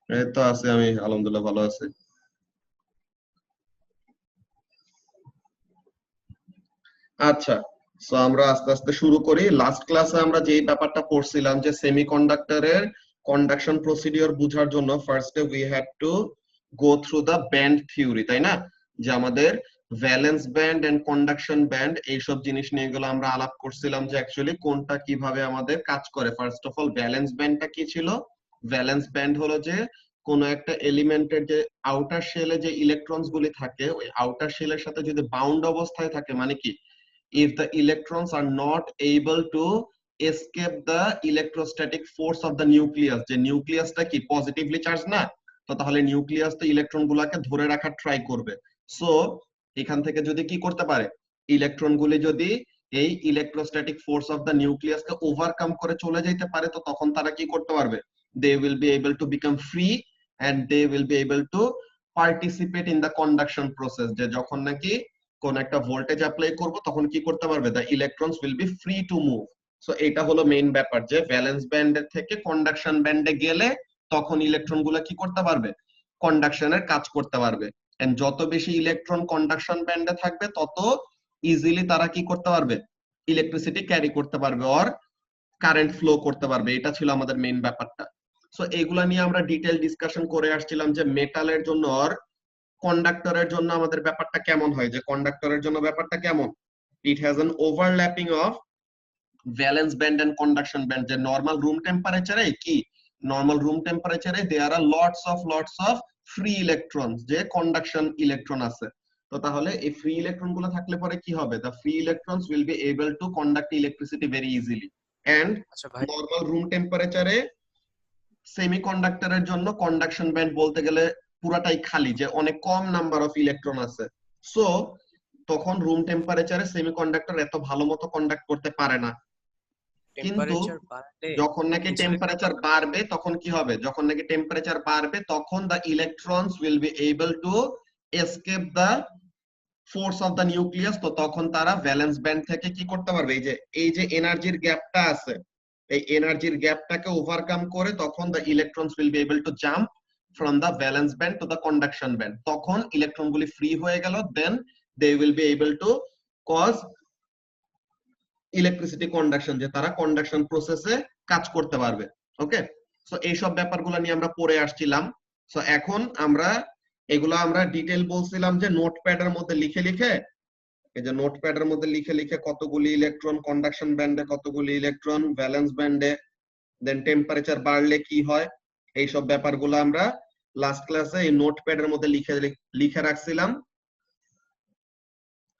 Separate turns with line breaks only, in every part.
এই তো আছি আমি, আলহামদুলিল্লাহ ভালো আছি। আচ্ছা, সো আমরা আস্তে আস্তে শুরু করি। লাস্ট ক্লাসে আমরা যেই ব্যাপারটা পড়ছিলাম যে সেমিকন্ডাক্টরের কন্ডাকশন প্রসিডিওর বোঝার জন্য ফার্স্টে we had to go through the band theory, তাই না? যে আমাদের valence band and conduction band এইসব জিনিস নিয়ে এগুলো আমরা আলাপ করছিলাম যে অ্যাকচুয়ালি কোনটা কিভাবে আমাদের কাজ করে। ফার্স্ট অফ অল ভ্যালেন্স ব্যান্ডটা কি ছিল? ভ্যালেন্স ব্যান্ড হলো যে কোন একটা এলিমেন্টের যে আউটার শেলে যে ইলেকট্রনস গুলি থাকে, ওই আউটার শেলের সাথে যদি বাউন্ড অবস্থায় থাকে, মানে কি, if the electrons are not able to escape the electrostatic force of the nucleus, যে নিউক্লিয়াসটা কি পজিটিভলি চার্জ না, তো তাহলে নিউক্লিয়াস তো ইলেকট্রন গুলাকে ধরে রাখার ট্রাই করবে। সো এখান থেকে যদি কি করতে পারে, ইলেকট্রন গুলি যদি এই ইলেকট্রোস্ট্যাটিক ফোর্স অফ দ্য নিউক্লিয়াসকে ওভারকাম করে চলে যেতে পারে, তো তখন তারা কি করতে পারবে, they will be able to become free and they will be able to participate in the conduction process. যে যখন নাকি কোন একটা ভোল্টেজ অ্যাপ্লাই করব তখন কি করতে পারবে, the electrons will be free to move. So এটা হলো মেইন ব্যাপার, যে ভ্যালেন্স ব্যান্ডের থেকে কন্ডাকশন ব্যান্ডে গেলে তখন ইলেকট্রন গুলা কি করতে পারবে, কন্ডাকশনের কাজ করতে পারবে। এন্ড যত বেশি ইলেকট্রন কন্ডাকশন ব্যান্ডে থাকবে তত ইজিলি তারা কি করতে পারবে, ইলেকট্রিসিটি ক্যারি করতে পারবে অর কারেন্ট ফ্লো করতে পারবে। এটা ছিল আমাদের মেইন ব্যাপারটা। সো এগুলা নিয়ে আমরা ডিটেল ডিসকাশন করে আসছিলাম যে মেটালের জন্য আর কন্ডাক্টরের জন্য আমাদের ব্যাপারটা কেমন হয়, যে কন্ডাক্টরের জন্য ব্যাপারটা কেমন, it has an overlapping of valence band and conduction band. যে নরমাল রুম টেম্পারেচারে কি, নরমাল রুম টেম্পারেচারে there are lots of free electrons, যে কন্ডাকশন ইলেকট্রন আছে। তো তাহলে এই ফ্রি ইলেকট্রন গুলো থাকলে পরে কি হবে, the free electrons will be able to conduct electricity very easily. And
আচ্ছা ভাই,
নরমাল রুম টেম্পারেচারে সেমিকন্ডাক্টরের জন্য কন্ডাকশন ব্যান্ড বলতে গেলে পুরাটাই খালি, যে অনেক কম নাম্বার অফ ইলেকট্রন আছে। সো তখন রুম টেম্পারেচারে সেমিকন্ডাক্টর এত ভালো মতো কন্ডাক্ট করতে পারে না। কিন্তু
টেম্পারেচার বাড়লে
যখন নাকি
কিছু একটা
টেম্পারেচার
ব্যাপার ঘটে।
বাড়বে তখন কি হবে, যখন নাকি টেম্পারেচার বাড়বে তখন the electrons will be able to escape the force of the nucleus. তো তখন তারা ভ্যালেন্স ব্যান্ড থেকে কি করতে পারবে, এই যে এনার্জির গ্যাপটা আছে, এই এনার্জির গ্যাপটাকে ওভারকাম করে তখন the electrons will be able to jump from the valence band to the conduction band. তখন ইলেকট্রন গুলি ফ্রি হয়ে গেল, then they will be able to cause electricity conduction, যে তারা কন্ডাকশন প্রসেসে কাজ করতে পারবে। ওকে, সো এইসব ব্যাপারগুলো নিয়ে আমরা পড়ে আসছিলাম। সো এখন আমরা এগুলো আমরা ডিটেল বলছিলাম যে নোটপ্যাডের মধ্যে লিখে লিখে, এই যে নোটপ্যাডের মধ্যে লিখে লিখে কতগুলি ইলেকট্রন কন্ডাকশন ব্যান্ডে, কতগুলি ইলেকট্রন ভ্যালেন্স ব্যান্ডে, দেন টেম্পারেচার বাড়লে কি হয়, এইসব ব্যাপারগুলো আমরা লাস্ট ক্লাসে এই নোটপ্যাডের মধ্যে লিখে লিখে রাখছিলাম।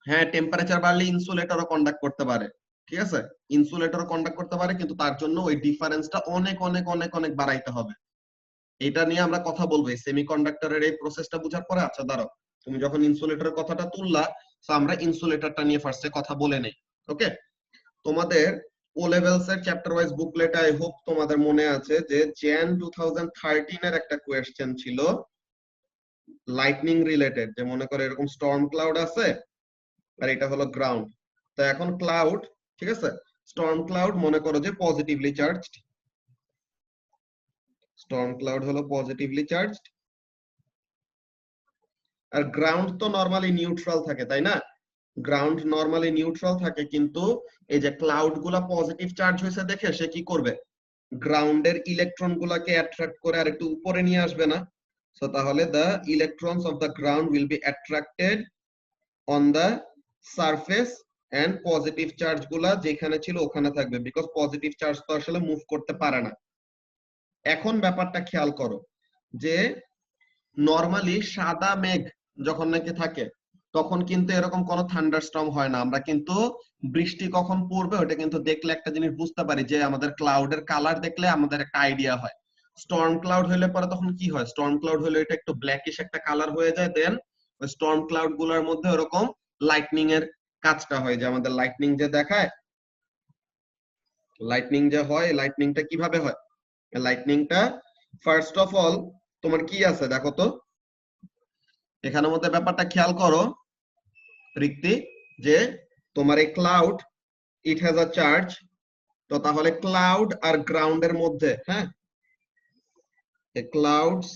হ্যাঁ, টেম্পারেচার বাড়লে ইনসুলেটরও কন্ডাক্ট করতে পারে, ঠিক আছে, ইনসুলেটরও কন্ডাক্ট করতে পারে, কিন্তু তার জন্য ওই ডিফারেন্সটা অনেক অনেক অনেক অনেক বাড়াইতে হবে। এটা নিয়ে আমরা কথা বলবো এই সেমিকন্ডাক্টরের এই প্রসেসটা বোঝার পরে। আচ্ছা দাঁড়াও, তুমি যখন ইনসুলেটরের কথাটা তুললা, তো আমরা ইনসুলেটরটা নিয়ে ফার্স্টে কথা বলে নেই। ওকে, তোমাদের ও লেভেলস এর chapter wise booklet I hope তোমাদের মনে আছে যে জ্যান 2013 এর একটা কোয়েশ্চেন ছিল লাইটনিং রিলেটেড, যে মনে করে এরকম স্টর্ম ক্লাউড আছে আর এটা হলো গ্রাউন্ড। তো এখন ক্লাউড, ঠিক আছে, স্টর্ম ক্লাউড মনে করো যে পজিটিভলি চার্জড, স্টর্ম ক্লাউড হলো পজিটিভলি চার্জড, আর গ্রাউন্ড তো নরমালি নিউট্রাল থাকে, তাই না? গ্রাউন্ড নরমালি নিউট্রাল থাকে, কিন্তু এই যে ক্লাউড গুলা পজিটিভ চার্জ হয়েছে দেখে সে কি করবে, গ্রাউন্ডের ইলেকট্রন গুলাকে অ্যাট্রাক্ট করে আর একটু উপরে নিয়ে আসবে না? সো তাহলে the electrons of the ground will be attracted on the surface and positive charge গুলা যেখানে ছিল ওখানে থাকবে, বিকজ পজিটিভ চার্জ তো আসলে মুভ করতে পারে না। এখন ব্যাপারটা খেয়াল করো যে নরমালি সাদা মেঘ যখন নাকি থাকে তখন কিন্তু এরকম কোনো থান্ডারস্টর্ম হয় না। আমরা কিন্তু বৃষ্টি কখন পড়বে ওটা কিন্তু দেখলে একটা জিনিস বুঝতে পারি, যে আমাদের ক্লাউডের কালার দেখলে আমাদের একটা আইডিয়া হয়। স্টর্ম ক্লাউড হইলে পরে তখন কি হয়, স্টর্ম ক্লাউড হলে এটা একটু ব্ল্যাকিশ একটা কালার হয়ে যায়, দেন ওই স্টর্ম ক্লাউড গুলোর মধ্যে ওরকম লাইটনিং এর কাজটা হয়, যে আমাদের লাইটনিং যে দেখায়, লাইটনিং যে হয়, লাইটনিংটা কিভাবে হয়, লাইটনিংটা ফার্স্ট অফ অল তোমার কি আছে দেখো তো, এখানের মধ্যে ব্যাপারটা খেয়াল করো রিক্তি, যে তোমার এই cloud it has a charge. তো তাহলে ক্লাউড আর গ্রাউন্ডের মধ্যে, হ্যাঁ, এ ক্লাউডস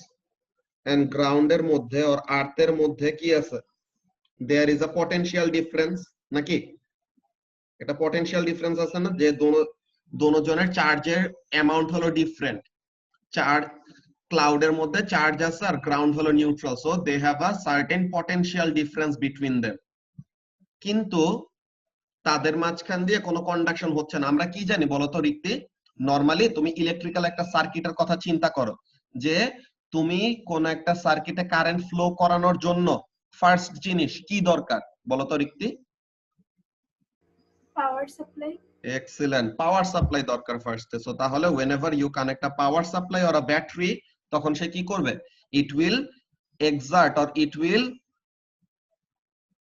এন্ড গ্রাউন্ডের মধ্যে আর আর্থের মধ্যে কি আছে, there is a potential difference নাকি? এটা পটেনশিয়াল ডিফারেন্স আছে না, যে দোনোজনের চার্জের অ্যামাউন্ট হলো ডিফারেন্ট। চার্জ ক্লাউডের মধ্যে চার্জ আছে আর গ্রাউন্ড হলো neutral, so they have a certain potential difference between them. কিন্তু তাদের মাঝখান দিয়ে কোনো কন্ডাকশন হচ্ছে না। আমরা কি জানি বলতো রিক্তি? নরমালি তুমি ইলেকট্রিক্যাল একটা সার্কিটের কথা চিন্তা করো, যে তুমি কোন একটা সার্কিটে কারেন্ট ফ্লো করানোর জন্য ফার্স্ট জিনিস কি দরকার বলতো Rikti?
Power supply.
Excellent, power supply দরকার ফার্স্টে। সো তাহলে whenever you connect a power supply or a battery, তখন সে কি করবে? It will exert or it will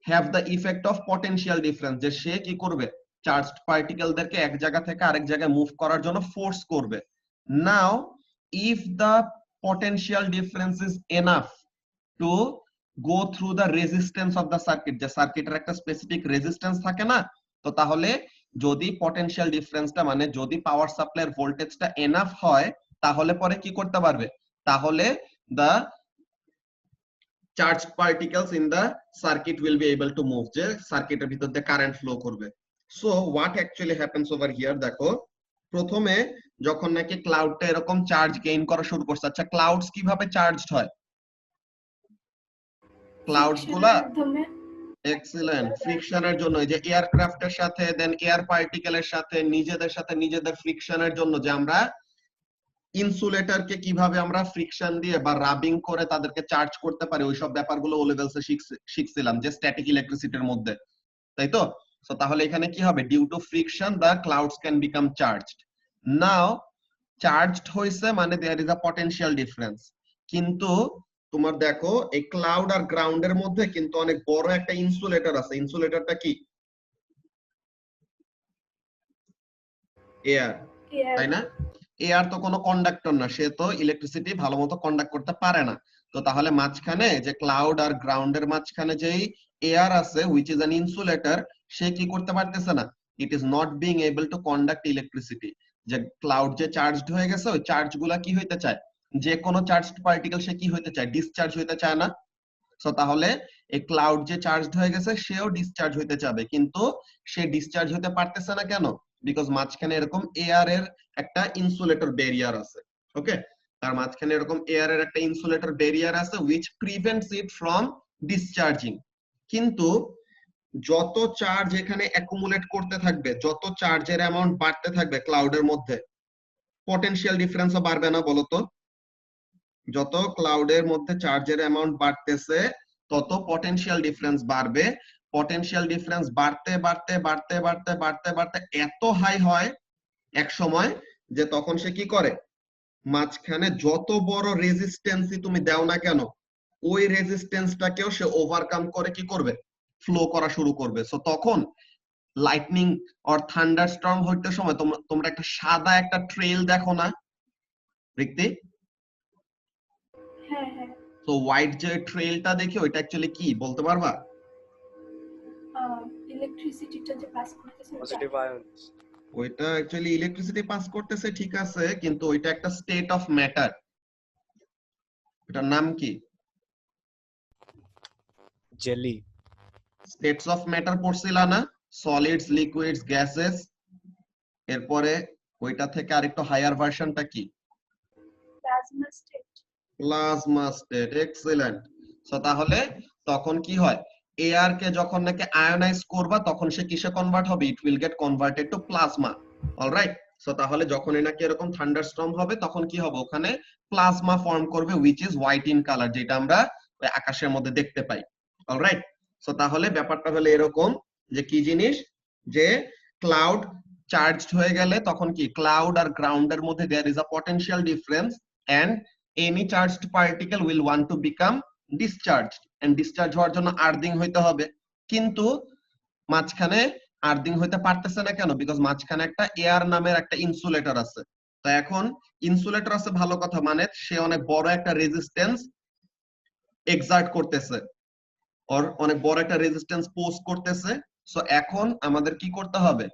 have the effect of potential difference, যে সে কি করবে? চার্জড পার্টিকেলদেরকে এক জায়গা থেকে আরেক জায়গায় মুভ করার জন্য ফোর্স করবে। নাও if the potential difference is enough to go through the resistance of the circuit, যে সার্কিটের একটা স্পেসিফিক রেজিস্ট্যান্স থাকে না, তো তাহলে যদি পটেনশিয়াল ডিফারেন্সটা মানে যদি পাওয়ার সাপ্লাইয়ের ভোল্টেজটা এনাফ হয়, তাহলে পরে কি করতে পারবে? তাহলে the charged particles in the circuit will be able to move, যে সার্কিটের ভিতর দিয়ে কারেন্ট ফ্লো করবে। So what actually happens over here, দেখো প্রথমে যখন নাকি ক্লাউডটা এরকম চার্জ গেইন করা শুরু করছে, আচ্ছা ক্লাউডস কিভাবে চার্জড হয়? ক্লাউডস গুলা এক্সিলেন্ট ফ্রিকশনের জন্য, যে এয়ারক্রাফটের সাথে দেন এয়ার পার্টিকেলের সাথে নিজেদের সাথে নিজেদের ফ্রিকশনের জন্য, যে আমরা ইনসুলেটরকে কিভাবে আমরা ফ্রিকশন দিয়ে বা রাবিং করে তাদেরকে চার্জ করতে পারি, ওইসব ব্যাপারগুলো ও লেভেলসে শিখছিলাম যে স্ট্যাটিক ইলেকট্রিসিটির মধ্যে, তাই তো? সো তাহলে এখানে কি হবে? Due to friction the clouds can become charged. Now charged হইছে মানে there is a potential difference. কিন্তু তোমার দেখো এই ক্লাউড আর গ্রাউন্ডের মধ্যে কিন্তু অনেক বড় একটা ইনসুলেটর আছে। ইনসুলেটরটা কি? এয়ার, তাই না? এয়ার তো কোনো কন্ডাক্টর না, সে তো ইলেকট্রিসিটি ভালো মতো কন্ডাক্ট করতে পারে না। তো তাহলে মাঝখানে যে ক্লাউড আর গ্রাউন্ডের মাঝখানে যেই এয়ার আছে হুইচ ইজ অ্যান ইনসুলেটর, সে কি করতে পারতেছে না? It is not being able to conduct electricity. যে ক্লাউড যে চার্জড হয়ে গেছে, ওই চার্জ গুলা কি হইতে চায়? যে কোনো চার্জড পার্টিকেল সে কি হইতে চায়? ডিসচার্জ হইতে চায় না? সো তাহলে এই ক্লাউড যে চার্জড হয়ে গেছে সেও ডিসচার্জ হইতে চাবে, কিন্তু সে ডিসচার্জ হতে পারতেছে না কেন? বিকজ মাঝখানে এরকম এয়ার এর একটা ইনসুলেটর ব্যারিয়ার আছে। ওকে, তার মাঝখানে এরকম এয়ার এর একটা ইনসুলেটর ব্যারিয়ার আছে which prevents it from discharging। কিন্তু যত চার্জ এখানে অ্যাকুমুলেট করতে থাকবে, যত চার্জের অ্যামাউন্ট বাড়তে থাকবে ক্লাউডের মধ্যে, পটেনশিয়াল ডিফারেন্সও বাড়বে না বলতো? যত ক্লাউডের মধ্যে চার্জের অ্যামাউন্ট বাড়তেছে তত পটেনশিয়াল ডিফারেন্স বাড়বে। পটেনশিয়াল ডিফারেন্স বাড়তে বাড়তে বাড়তে বাড়তে বাড়তে বাড়তে এত হাই হয় এক সময়, যে তখন সে কি করে? মাঝখানে যত বড় রেজিস্ট্যান্সই তুমি দাও না কেন, ওই রেজিস্ট্যান্সটাকেও সে ওভারকাম করে কি করবে? ফ্লো করা শুরু করবে। সো তখন লাইটনিং অর থান্ডারস্টর্ম হইতে সময় তোমরা একটা সাদা একটা ট্রেল দেখো না রিক্তি? তো হোয়াইট যে ট্রেলটা দেখি ওইটা অ্যাকচুয়ালি কি বলতে পারবা?
ইলেকট্রিসিটিটা যে পাস করতেছে,
পজিটিভ আয়নস।
ওইটা অ্যাকচুয়ালি ইলেকট্রিসিটি পাস করতেছে ঠিক আছে, কিন্তু ওইটা একটা স্টেট অফ ম্যাটার। এটার নাম কি?
জেলি।
স্টেটস অফ ম্যাটার পড়ছিলা না? Solids, liquids, gases. এরপরে ওইটা থেকে আরেকটু হায়ার ভার্সনটা কি?
Plasma state.
Plasma state, excellent. So তাহলে তখন কি হয়? এয়ার কে যখন নাকি আয়োনাইজ করবা তখন সে কিসে কনভার্ট হবে? ইট will gate converted to plasma. Alright, so তাহলে যখনই নাকি এরকম থান্ডারস্টর্ম হবে তখন কি হবে? ওখানে প্লাজমা ফর্ম করবে which is white in colour, যেটা আমরা ওই আকাশের মধ্যে দেখতে পাই। অলরাইট, সো তাহলে ব্যাপারটা হলো এরকম যে কি জিনিস, যে ক্লাউড চার্জড হয়ে গেলে তখন কি ক্লাউড আর গ্রাউন্ডের মধ্যে there is a potential difference and any charged particle will want to become discharged, and discharge হওয়ার জন্য আর্থিং হইতে হবে। কিন্তু মাঝখানে আর্থিং হইতে পারতেছে না কেন? বিকজ মাঝখানে একটা এয়ার নামের একটা ইনসুলেটর আছে। তো এখন ইনসুলেটর আছে ভালো কথা, মানে সে অনেক বড় একটা রেজিস্ট্যান্স এক্সার্ট করতেছে, ওর অনেক বড় একটা রেজিস্ট্যান্স পোজ করতেছে। সো এখন আমাদের কি করতে হবে?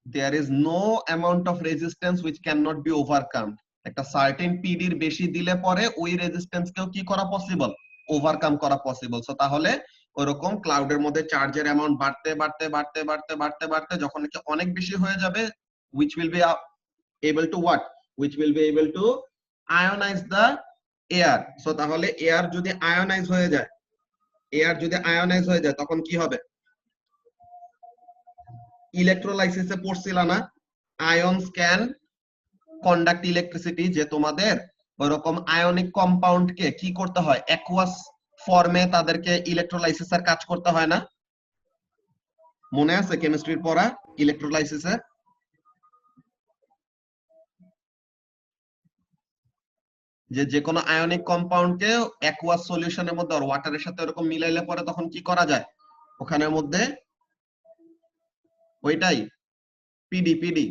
there is no amount of resistance which cannot be overcome, একটা সার্টেন পিডির বেশি দিলে পরে ওই রেজিস্ট্যান্স কেও কি করা পসিবল, ওভারকাম করা পসিবল। সো তাহলে ওরকম ক্লাউডের মধ্যে চার্জের অ্যামাউন্ট বাড়তে বাড়তে বাড়তে বাড়তে বাড়তে বাড়তে যখন কি অনেক বেশি হয়ে যাবে, which will be able to what, which will be able to ionize the air. So তাহলে এয়ার যদি আয়োনাইজ হয়ে যায়, এয়ার যদি আয়োনাইজ হয়ে যায় তখন কি হবে? ইলেকট্রোলাইসিসে পড়ছিল না, আয়নস ক্যান কন্ডাক্ট ইলেকট্রিসিটি, যে তোমাদের ওরকম আয়নিক কম্পাউন্ড কে কি করতে হয়, অ্যাকুয়াস ফর্মে তাদেরকে ইলেকট্রোলাইসিসের কাজ করতে হয় না? মনে আছে কেমিস্ট্রির পড়া ইলেকট্রোলাইসিসে? যে কোনো আয়নিক কম্পাউন্ড কে অ্যাকুয়াস সলিউশনের মধ্যে আর ওয়াটারের সাথে এরকম মিলাইলে পরে তখন কি করা যায় ওখানের মধ্যে? ওইটাই পিডি,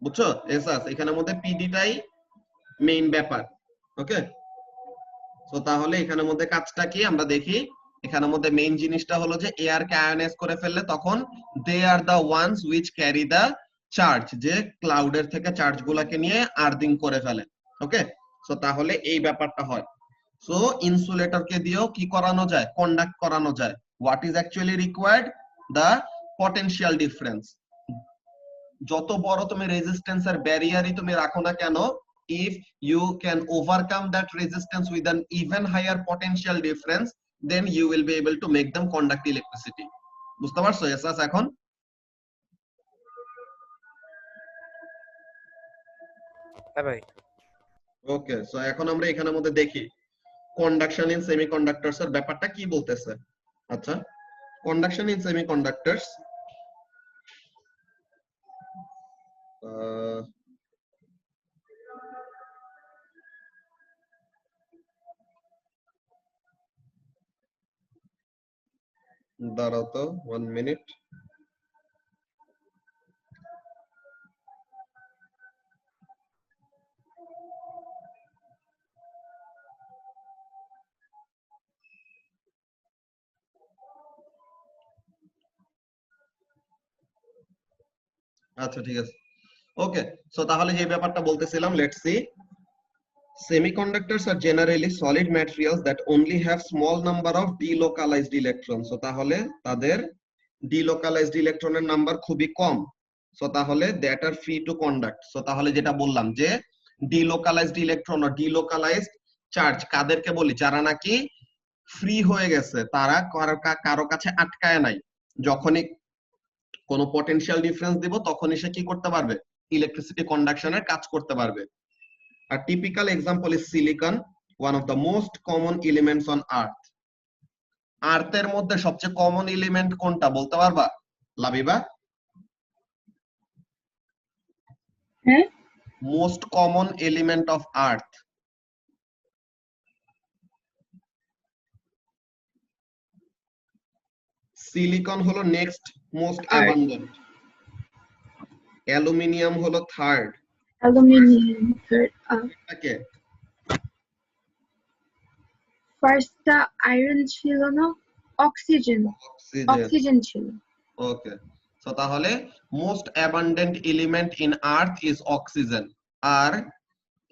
বুঝছো? এসাস এখানের মধ্যে পিডিটাই মেইন ব্যাপার। ওকে, সো তাহলে এখানের মধ্যে কাজটা কি আমরা দেখি। এখানের মধ্যে মেইন জিনিসটা হলো যে এয়ার কে আয়োনাইজ করে ফেললে তখন they are the ones which carry the charge, যে ক্লাউডের থেকে চার্জ গুলাকে নিয়ে আর্থিং করে ফেলে। ওকে, সো তাহলে এই ব্যাপারটা হয়। সো ইনসুলেটরকে দিয়েও কি করানো যায়, কন্ডাক্ট করানো যায়। What is actually required, the potential difference. যত বড় তুমি রেজিস্ট্যান্স আর ব্যারিয়ারই তুমি রাখো না কেন, if you can overcome that resistance with an even higher potential difference, then you will be able to make them conduct electricity. বুঝতে পারছো এসাস এখন?
হ্যাঁ ভাই।
ওকে, সো এখন আমরা এখানের মধ্যে দেখি কন্ডাকশন ইন সেমিকন্ডাক্টরস এর ব্যাপারটা কি বলতেছে। আচ্ছা, কন্ডাকশন ইন সেমিকন্ডাক্টরস, দাঁড়াও তো 1 মিনিট। আচ্ছা ঠিক আছে, ওকে। সো তাহলে যে ব্যাপারটা বলতেছিলাম, let's see. Semiconductors are generally solid materials that only have small number of delocalized electrons. So তাহলে তাদের delocalized ইলেকট্রনের নাম্বার খুবই কম। সো তাহলে that are free to conduct. So তাহলে যেটা বললাম যে delocalized ইলেকট্রন ও delocalized চার্জ কাদেরকে বলি, যারা নাকি ফ্রি হয়ে গেছে, তারা কারো কাছে আটকায় নাই। যখনই কোনো পটেনশিয়াল ডিফারেন্স দিব তখনই সে কি করতে পারবে, ইলেকট্রিসিটি কন্ডাকশনের কাজ করতে পারবে। A typical example is silicon, one of the most common elements on earth. আর্থের মধ্যে সবচেয়ে কমন এলিমেন্ট কোনটা বলতে পারবা লাবিবা?
হ্যাঁ,
most common element of earth. Silicon হলো নেক্সট মোস্ট অ্যাবান্ডেন্ট, অ্যালুমিনিয়াম হলো থার্ড,
অ্যালুমিনিয়াম
এটাকে
ফার্স্টটা আয়রন ছিল না, অক্সিজেন অক্সিজেন ছিল।
ওকে, সো তাহলে most abundant element in earth is oxygen. আর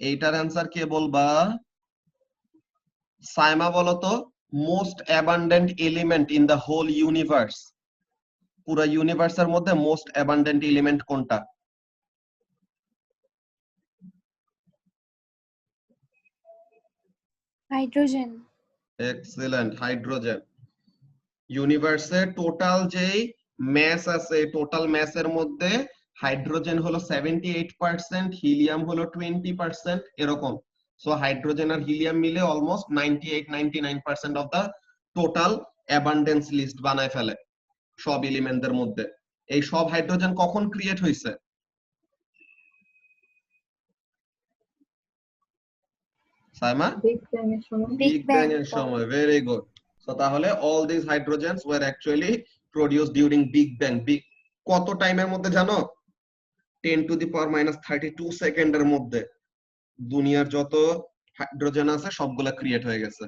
এইটার অ্যান্সার কে বলবা? সাইমা বলো তো, most abundant element in the whole universe, পুরো ইউনিভার্সের মধ্যে মোস্ট অ্যাবান্ডেন্ট এলিমেন্ট কোনটা?
হাইড্রোজেন।
Excellent, hydrogen. ইউনিভার্সে টোটাল যেই ম্যাস আছে, টোটাল ম্যাসের মধ্যে হাইড্রোজেন হলো 78%, হিলিয়াম হলো 20%, এরকম। সো হাইড্রোজেন আর হিলিয়াম মিলে almost 98-99% of the total abundance list বানায় ফেলে সব এলিমেন্টদের মধ্যে। এই সব হাইড্রোজেন কখন ক্রিয়েট হয়েছে? সাইমা?
বিগ ব্যাং এর সময়।
বিগ ব্যাং এর সময়, ভেরি গুড। সো তাহলে all this hydrogens were actually produced during big bang. কত টাইমের মধ্যে জানো? 10⁻32 সেকেন্ডের মধ্যে দুনিয়ার যত হাইড্রোজেন আছে সবগুলা ক্রিয়েট হয়ে গেছে।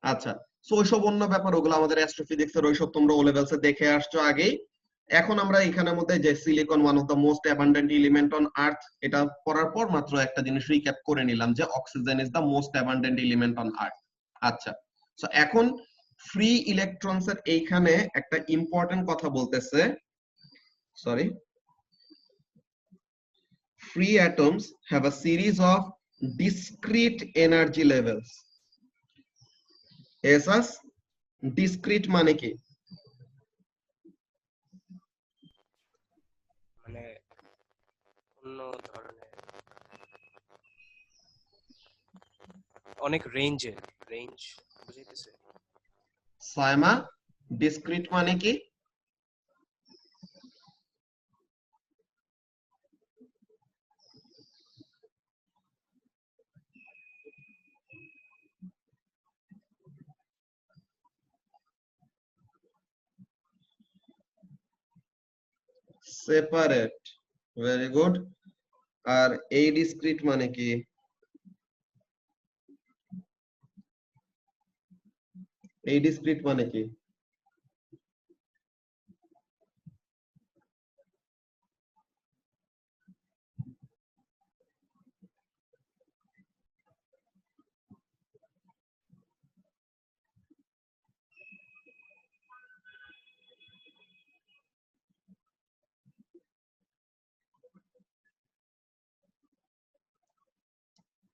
আচ্ছা, সো ওইসব অন্য ব্যাপার, ওগুলো আমাদের অ্যাস্ট্রোফিজিক্স এর ওইসব তোমরা ও লেভেলসে দেখে আসছো আগেই। এখন আমরা এখানের মধ্যে যে silicon one of the most abundant element on earth, এটা পড়ার পর মাত্র একটা জিনিস রিক্যাপ করে নিলাম যে oxygen is the most abundant element on আর্থ। আচ্ছা, সো এখন ফ্রি ইলেকট্রনস এর এইখানে একটা ইম্পর্টেন্ট কথা বলতেছে, sorry, free atoms have a series of discrete energy levels. Asus discrete মানে কি?
মানে অন্য ধরনের, অনেক রেঞ্জ বুঝাইতেছে।
সায়মা, discrete মানে কি? Separate, very good. আর এই ডিসক্রিট মানে কি? এই ডিসক্রিট মানে কি?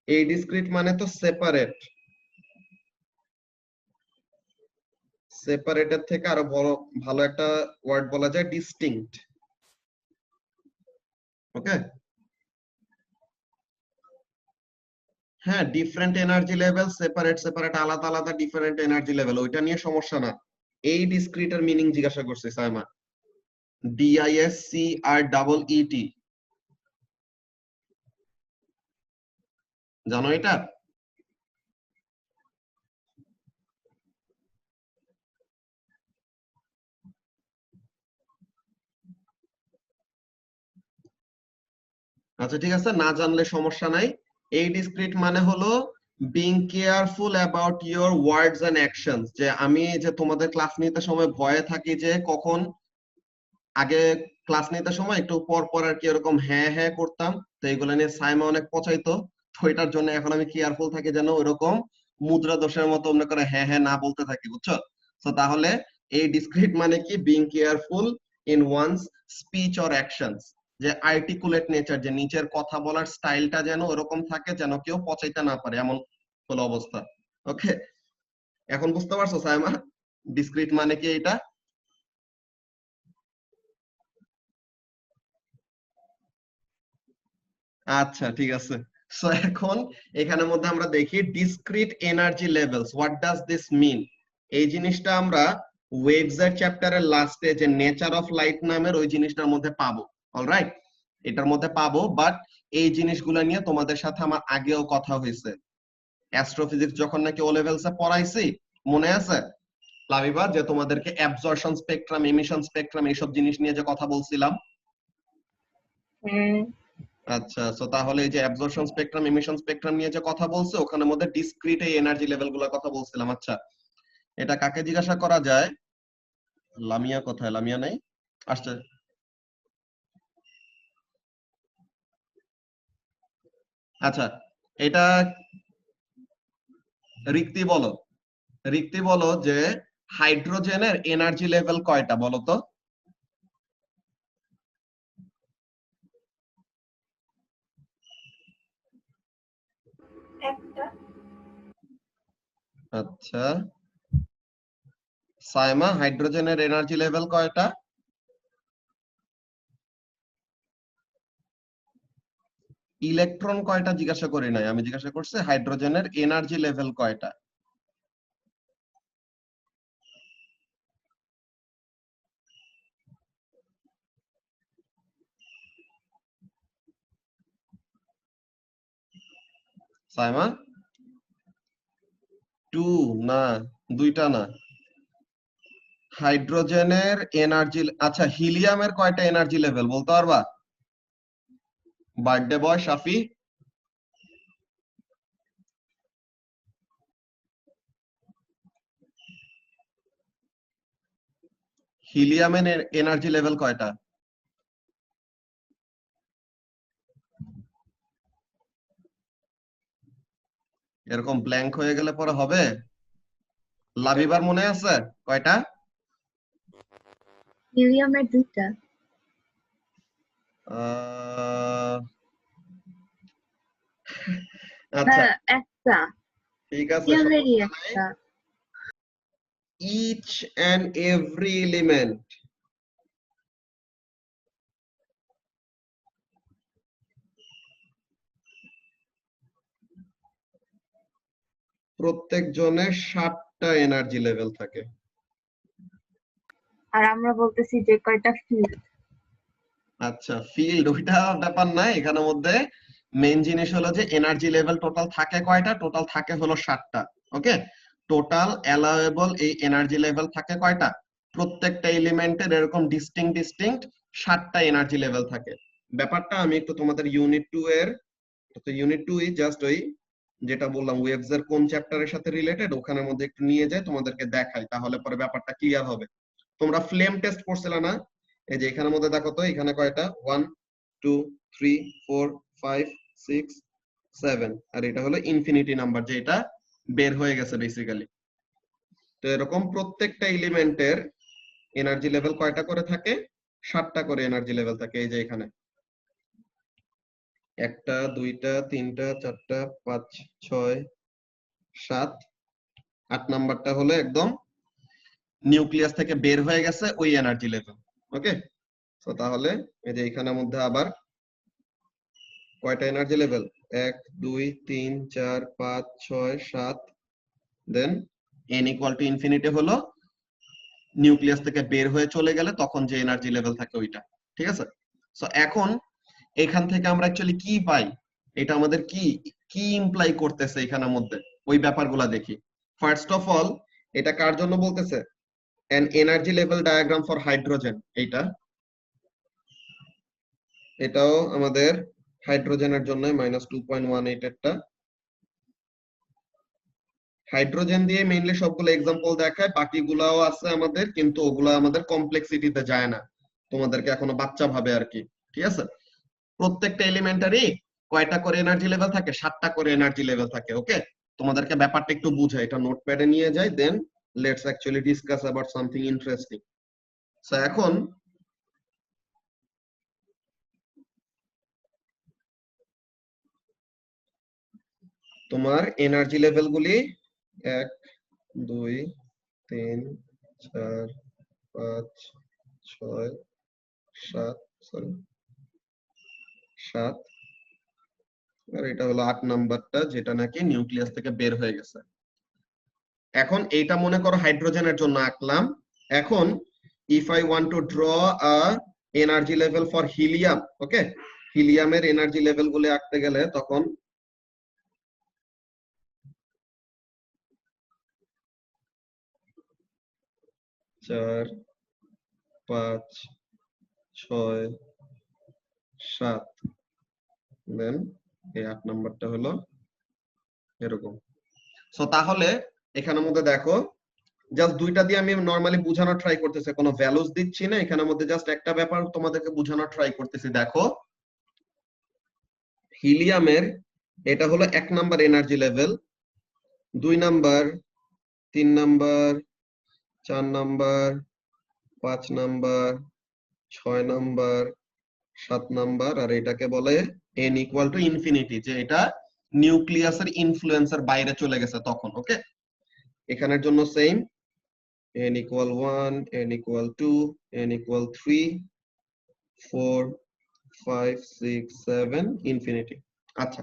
এই ডিসক্রিট মানে তো সেপারেট, সেপারেটের থেকে আরো বড় ভালো একটা ওয়ার্ড বলা যায় ডিস্টিংক্ট। ওকে, হ্যাঁ, ডিফারেন্ট এনার্জি লেভেল, সেপারেট আলাদা আলাদা ডিফারেন্ট এনার্জি লেভেল, ওইটা নিয়ে সমস্যা না। এই ডিসক্রিটের মিনিং জিজ্ঞাসা করছে সাইমা। DISCREET, জানো এটা? আচ্ছা ঠিক আছে, না জানলে সমস্যা নাই। এই ডিসক্রিট মানে হলো being careful about your words and actions, যে আমি যে তোমাদের ক্লাস নিতে সময় ভয়ে থাকি যে কখন আগে ক্লাস নিতে সময় একটু পর পর আর কি এরকম হ্যাঁ হ্যাঁ করতাম, তো এইগুলো নিয়ে সাইমা অনেক পচাইতো। তো এটার জন্য এখন আমি কেয়ারফুল থাকি যেন ওইরকম মুদ্রা দোষের মতো মনে করে হ্যাঁ হ্যাঁ না বলতে থাকি, বুঝছো? তো তাহলে এই ডিসক্রিট মানে কি being careful in one's speech or actions, যে আর্টিকুলেট নেচার, যে নিচের কথা বলার স্টাইলটা যেন ওরকম থাকে যেন কেউ পচাইতে না পারে, এমন হলো অবস্থা। ওকে, এখন বুঝতে পারছো সাইমা ডিসক্রিট মানে কি এটা? আচ্ছা ঠিক আছে। সো এখন এখানের মধ্যে আমরা দেখি discrete energy levels, what does this mean? এই জিনিসটা আমরা ওয়েভস এর চ্যাপ্টারের লাস্টে যে নেচার অফ লাইট নামের ওই জিনিসটার মধ্যে পাবো। অলরাইট, এটার মধ্যে পাবো, বাট এই জিনিসগুলো নিয়ে তোমাদের সাথে আমার আগেও কথা হয়েছে। অ্যাস্ট্রোফিজিক্স যখন নাকি ও লেভেলসে পড়াইছি, মনে আছে লাবিবা, যে তোমাদেরকে অ্যাবজর্পশন স্পেকট্রাম, এমিশন স্পেকট্রাম এইসব জিনিস নিয়ে যে কথা বলছিলাম? আচ্ছা, সো তাহলে এই যে অ্যাবজর্পশন স্পেকট্রাম, এমিশন স্পেকট্রাম নিয়ে যে কথা বলছে ওখানের মধ্যে ডিসক্রিট এই এনার্জি লেভেলগুলোর কথা বলছিলাম। আচ্ছা, এটা কাকে জিজ্ঞাসা করা যায়? লামিয়া কোথায়? লামিয়া নাই, আসছে। আচ্ছা, এটা রিক্তি বলো, রিক্তি বলো যে হাইড্রোজেনের এনার্জি লেভেল কয়টা বলো তো?
একটা।
আচ্ছা, সাইমা, হাইড্রোজেনের এনার্জি লেভেল কয়টা? ইলেকট্রন কয়টা জিজ্ঞাসা করি নাই, আমি জিজ্ঞাসা করছি হাইড্রোজেনের এনার্জি লেভেল কয়টা। সাইমা, 2 না, দুইটা না। হাইড্রোজেনের এনার্জি, আচ্ছা হিলিয়ামের কয়টা এনার্জি লেভেল বলতে পারবা? বার্থডে বয় শাফি, হিলিয়ামের এনার্জি লেভেল কয়টা? এরকম ব্ল্যাঙ্ক হয়ে গেলে পরে হবে? লাবিবার মনে আছে কয়টা?
হিলিয়ামের 2টা।
আচ্ছা
একটা।
ঠিক আছে,
হিলিয়ামেরই
সমস্যা নাই।
একটা।
Each and every element প্রত্যেক জনের 7টা এনার্জি লেভেল থাকে।
আর আমরা বলতেছি যে কয়টা ফিল্ড।
আচ্ছা ফিল্ড ওইটা ব্যাপার নাই, এখানের মধ্যে মেইন জিনিস হলো যে এনার্জি লেভেল টোটাল থাকে কয়টা? টোটাল থাকে হলো 7টা। ওকে, টোটাল অ্যালাউয়েবল এই এনার্জি লেভেল থাকে কয়টা? প্রত্যেকটা এলিমেন্টের এরকম ডিস্টিংক্ট 7টা এনার্জি লেভেল থাকে। ব্যাপারটা আমি একটু তোমাদের ইউনিট 2 এর, তো ইউনিট 2 জাস্ট ওই যেটা বললাম ওয়েভস এর কোন চ্যাপ্টারের সাথে রিলেটেড ওখানের মধ্যে একটু নিয়ে যাই, তোমাদেরকে দেখাই, তাহলে পরে ব্যাপারটা ক্লিয়ার হবে। তোমরা ফ্লেম টেস্ট করছিলে না? এই যে এখানের মধ্যে দেখো তো এখানে কয়টা? 1 2 3 4 5 6 7, আর এটা হলো ইনফিনিটি নাম্বার যে এটা বের হয়ে গেছে বেসিক্যালি। তো এরকম প্রত্যেকটা এলিমেন্টের এনার্জি লেভেল কয়টা করে থাকে? 7টা করে এনার্জি লেভেল থাকে। এই যে এখানে 1টা 2টা 3টা 4টা 5 6 7 8 নাম্বারটা হলো একদম নিউক্লিয়াস থেকে বের হয়ে গেছে ওই এনার্জি লেভেল। ওকে, তো তাহলে এই যে এখানের মধ্যে আবার কয়টা energy level? 1 2 3 4 5 6 7, then n equal to infinity হলো নিউক্লিয়াস থেকে বের হয়ে চলে গেলে তখন যে এনার্জি লেভেল থাকে ওইটা। ঠিক আছে, সো এখন এখান থেকে আমরা অ্যাকচুয়ালি কি পাই, এটা আমাদের কি কি ইমপ্লাই করতেছে এখানের মধ্যে ওই ব্যাপারগুলো দেখি। ফার্স্ট অফ অল এটা কার জন্য বলতেছে? an energy level diagram for hydrogen। এটাও আমাদের হাইড্রোজেনের জন্য -2.18 এরটা। হাইড্রোজেন দিয়ে মেইনলি সবগুলো এক্সাম্পল দেখায়, বাকিগুলাও আছে আমাদের, কিন্তু ওগুলা আমাদের কমপ্লেক্সিটিতে যায় না, তোমাদেরকে এখনো বাচ্চা ভাবে আর কি। ঠিক আছে, প্রত্যেকটা এলিমেন্টারই কয়টা করে এনার্জি লেভেল থাকে? 7টা করে এনার্জি লেভেল থাকে। ওকে, তোমাদেরকে ব্যাপারটা একটু বুঝাই, এটা নোটপ্যাডে নিয়ে যাই, then let's actually discuss about something interesting. So এখন তোমার এনার্জি লেভেল গুলি 1 2 3 4 5 6 7, সরি 7, আর এটা হলো 8 নাম্বারটা যেটা নাকি নিউক্লিয়াস থেকে বের হয়ে গেছে। এখন এইটা মনে করো হাইড্রোজেনের জন্য আঁকলাম। এখন if I want to draw a energy level for helium, okay, হিলিয়ামের এনার্জি লেভেল গুলো আঁকতে গেলে তখন চার 5 6 7, দেন এই 8 নাম্বারটা হলো এরকম। সো তাহলে এখানের মধ্যে দেখো জাস্ট দুইটা দিয়ে আমি নরমালি বোঝানোর ট্রাই করতেছি, কোনো ভ্যালুস দিচ্ছি না এখানের মধ্যে, জাস্ট একটা ব্যাপার তোমাদেরকে বোঝানোর ট্রাই করতেছি। দেখো হিলিয়ামের এটা হলো 1 number energy level, 2 number 3 number 4 number 5 number 6 number 7 number, আর এটাকে বলে n ইকুয়াল টু ইনফিনিটি, যে এটা নিউক্লিয়াসের ইনফ্লুয়েন্সের বাইরে চলে গেছে তখন। ওকে, এখানের জন্য same, n equal 1, n equal 2, n equal 3, 4, 5, 6, 7, infinity. আচ্ছা,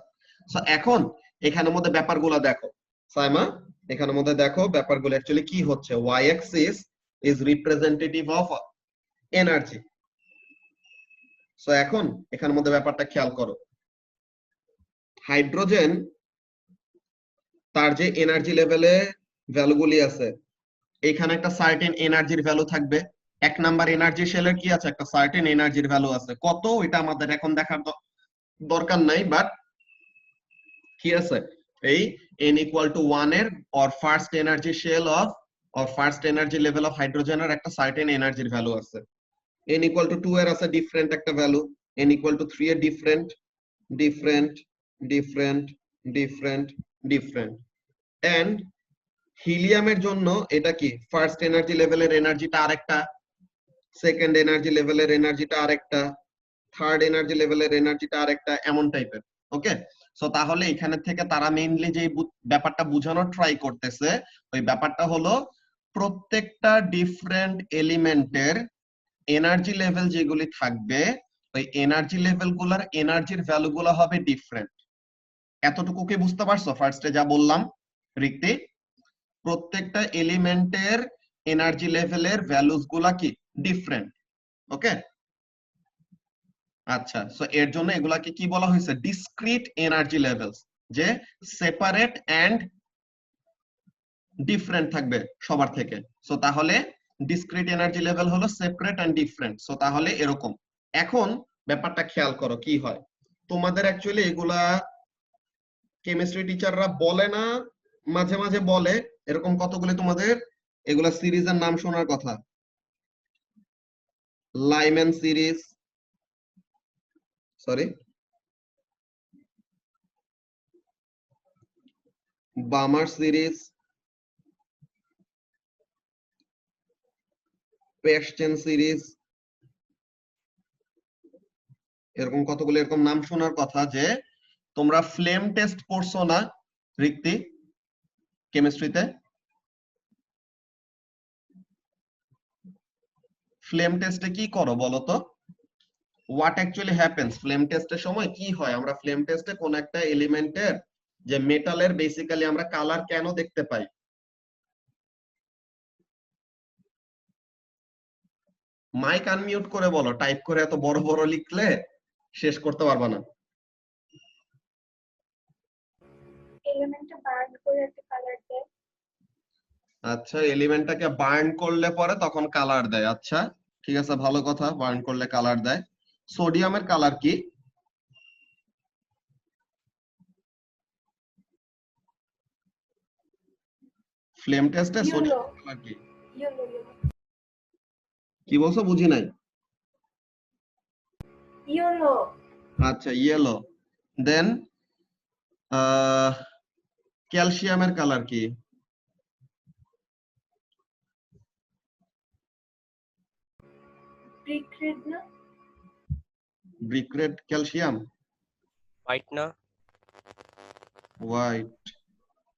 সো এখন এখানের মধ্যে ব্যাপারগুলো দেখো সাইমা, এখানের মধ্যে দেখো ব্যাপারগুলো অ্যাকচুয়ালি কি হচ্ছে। y axis is representative of energy। So এখন এখানের মধ্যে ব্যাপারটা খেয়াল করো, হাইড্রোজেন তার যে এনার্জি লেভেলে ভ্যালুগুলি আছে, এখানে একটা সার্টেন এনার্জির ভ্যালু থাকবে। 1 নাম্বার এনার্জি শেলের কি আছে? একটা সার্টেন এনার্জির ভ্যালু আছে, কত ওইটা আমাদের এখন দেখার দরকার নাই, বাট কি আছে এই n equal to 1 এর or first energy shell of or first energy level of hydrogen এর একটা certain energy value আছে। n equal to 2 এর আছে different একটা value, n equal to 3 এর different, different, different, different, different, and হিলিয়ামের জন্য এটা কি ফার্স্ট এনার্জি লেভেলের এনার্জিটা আরেকটা, সেকেন্ড এনার্জি লেভেলের এনার্জিটা আরেকটা, থার্ড এনার্জি লেভেলের এনার্জিটা আরেকটা, এমন টাইপের। ওকে, সো তাহলে এখানে থেকে তারা মেইনলি যে ব্যাপারটা বোঝানোর ট্রাই করতেছে ওই ব্যাপারটা হলো প্রত্যেকটা ডিফারেন্ট এলিমেন্টের এনার্জি লেভেল যেগুলি থাকবে ওই এনার্জি লেভেল গুলার এনার্জির ভ্যালু গুলো হবে ডিফারেন্ট। এতটুকু কি বুঝতে পারছো ফার্স্টে যা বললাম রিক্তি? প্রত্যেকটা এলিমেন্টের এনার্জি লেভেলের ভ্যালুস গুলা কি ডিফারেন্ট। ওকে, আচ্ছা, সো এর জন্য এগুলাকে কি বলা হয়েছে ডিসক্রিট এনার্জি লেভেলস, যে সেপারেট এন্ড ডিফারেন্ট থাকবে সবার থেকে। সো তাহলে ডিসক্রিট এনার্জি লেভেল হলো সেপারেট এন্ড ডিফারেন্ট। সো তাহলে এরকম। এখন ব্যাপারটা খেয়াল করো কি হয়, তোমাদের অ্যাকচুয়ালি এগুলা কেমিস্ট্রি টিচাররা বলে না, মাঝে মাঝে বলে, এরকম কতগুলো তোমাদের এগুলা সিরিজের নাম শোনার কথা। Lyman series, sorry Balmer series, Paschen series, এরকম কতগুলো এরকম নাম শোনার কথা। যে তোমরা ফ্লেম টেস্ট পড়ছো না রিক্তি কেমিস্ট্রিতে? ফ্লেম টেস্টে কি করো বলো তো? হোয়াট অ্যাকচুয়ালি হ্যাপেন্স ফ্লেম টেস্টের সময় কি হয়? আমরা ফ্লেম টেস্টে কোন একটা এলিমেন্টের যে মেটালের বেসিক্যালি আমরা কালার কেন দেখতে পাই? মাইক আনমিউট করে বলো, টাইপ করে এত বড় বড় লিখলে শেষ করতে পারবা না।
এলিমেন্টটা বার্ন করে একটা কালার দেয়।
আচ্ছা, এলিমেন্টটাকে বার্ন করলে পরে তখন কালার দেয়। আচ্ছা ঠিক আছে, ভালো কথা, বার্ন করলে কালার দেয়। সোডিয়ামের কালার কি? ফ্লেম টেস্টে সোডিয়াম কালার কি?
ইয়েলো
কি বলছো বুঝি নাই।
ইয়েলো
আচ্ছা ইয়েলো। দেন ক্যালসিয়ামের কালার কি?
ব্রিক রেড না?
Brick red calcium?
হোয়াইট না?
হোয়াইট।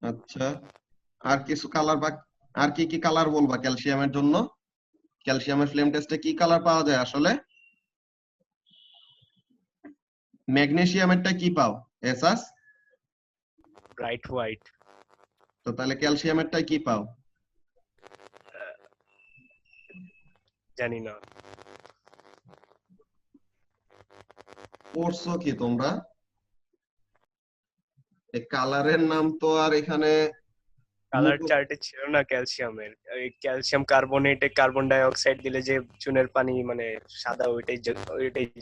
আচ্ছা, আর কিছু কালার বা আর কি কি কালার বলবা ক্যালসিয়ামের জন্য? ক্যালসিয়ামের ফ্লেম টেস্টে কি কালার পাওয়া যায় আসলে? ম্যাগনেসিয়ামেরটা কি পাও এসাস?
Bright white.
তো তাহলে ক্যালসিয়ামেরটাই কি পাও?
জানি না।
পড়ছো কি তোমরা? এই কালারের নাম তো আর এখানে
কালার চার্টে ছিল না ক্যালসিয়ামের। ওই ক্যালসিয়াম কার্বনেটে কার্বন ডাই অক্সাইড দিলে যে চুনের পানি মানে সাদা, ওইটাই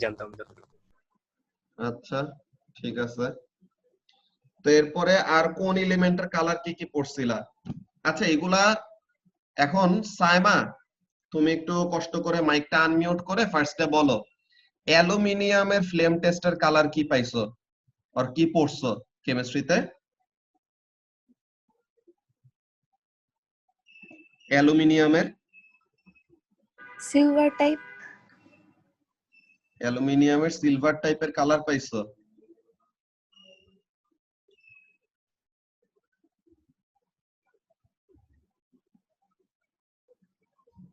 জানতাম যতটুকু।
আচ্ছা ঠিক আছে, তো এরপরে আর কোন এলিমেন্টের কালার কি কি পড়ছিলা? আচ্ছা এগুলা এখন সাইমা তুমি একটু কষ্ট করে মাইকটা আনমিউট করে ফার্স্টে বলো অ্যালুমিনিয়ামের ফ্লেম টেস্টের কালার কি পাইছো আর কি পড়ছো কেমিস্ট্রিতে? অ্যালুমিনিয়ামের
সিলভার টাইপ।
অ্যালুমিনিয়ামের সিলভার টাইপের কালার পাইছো?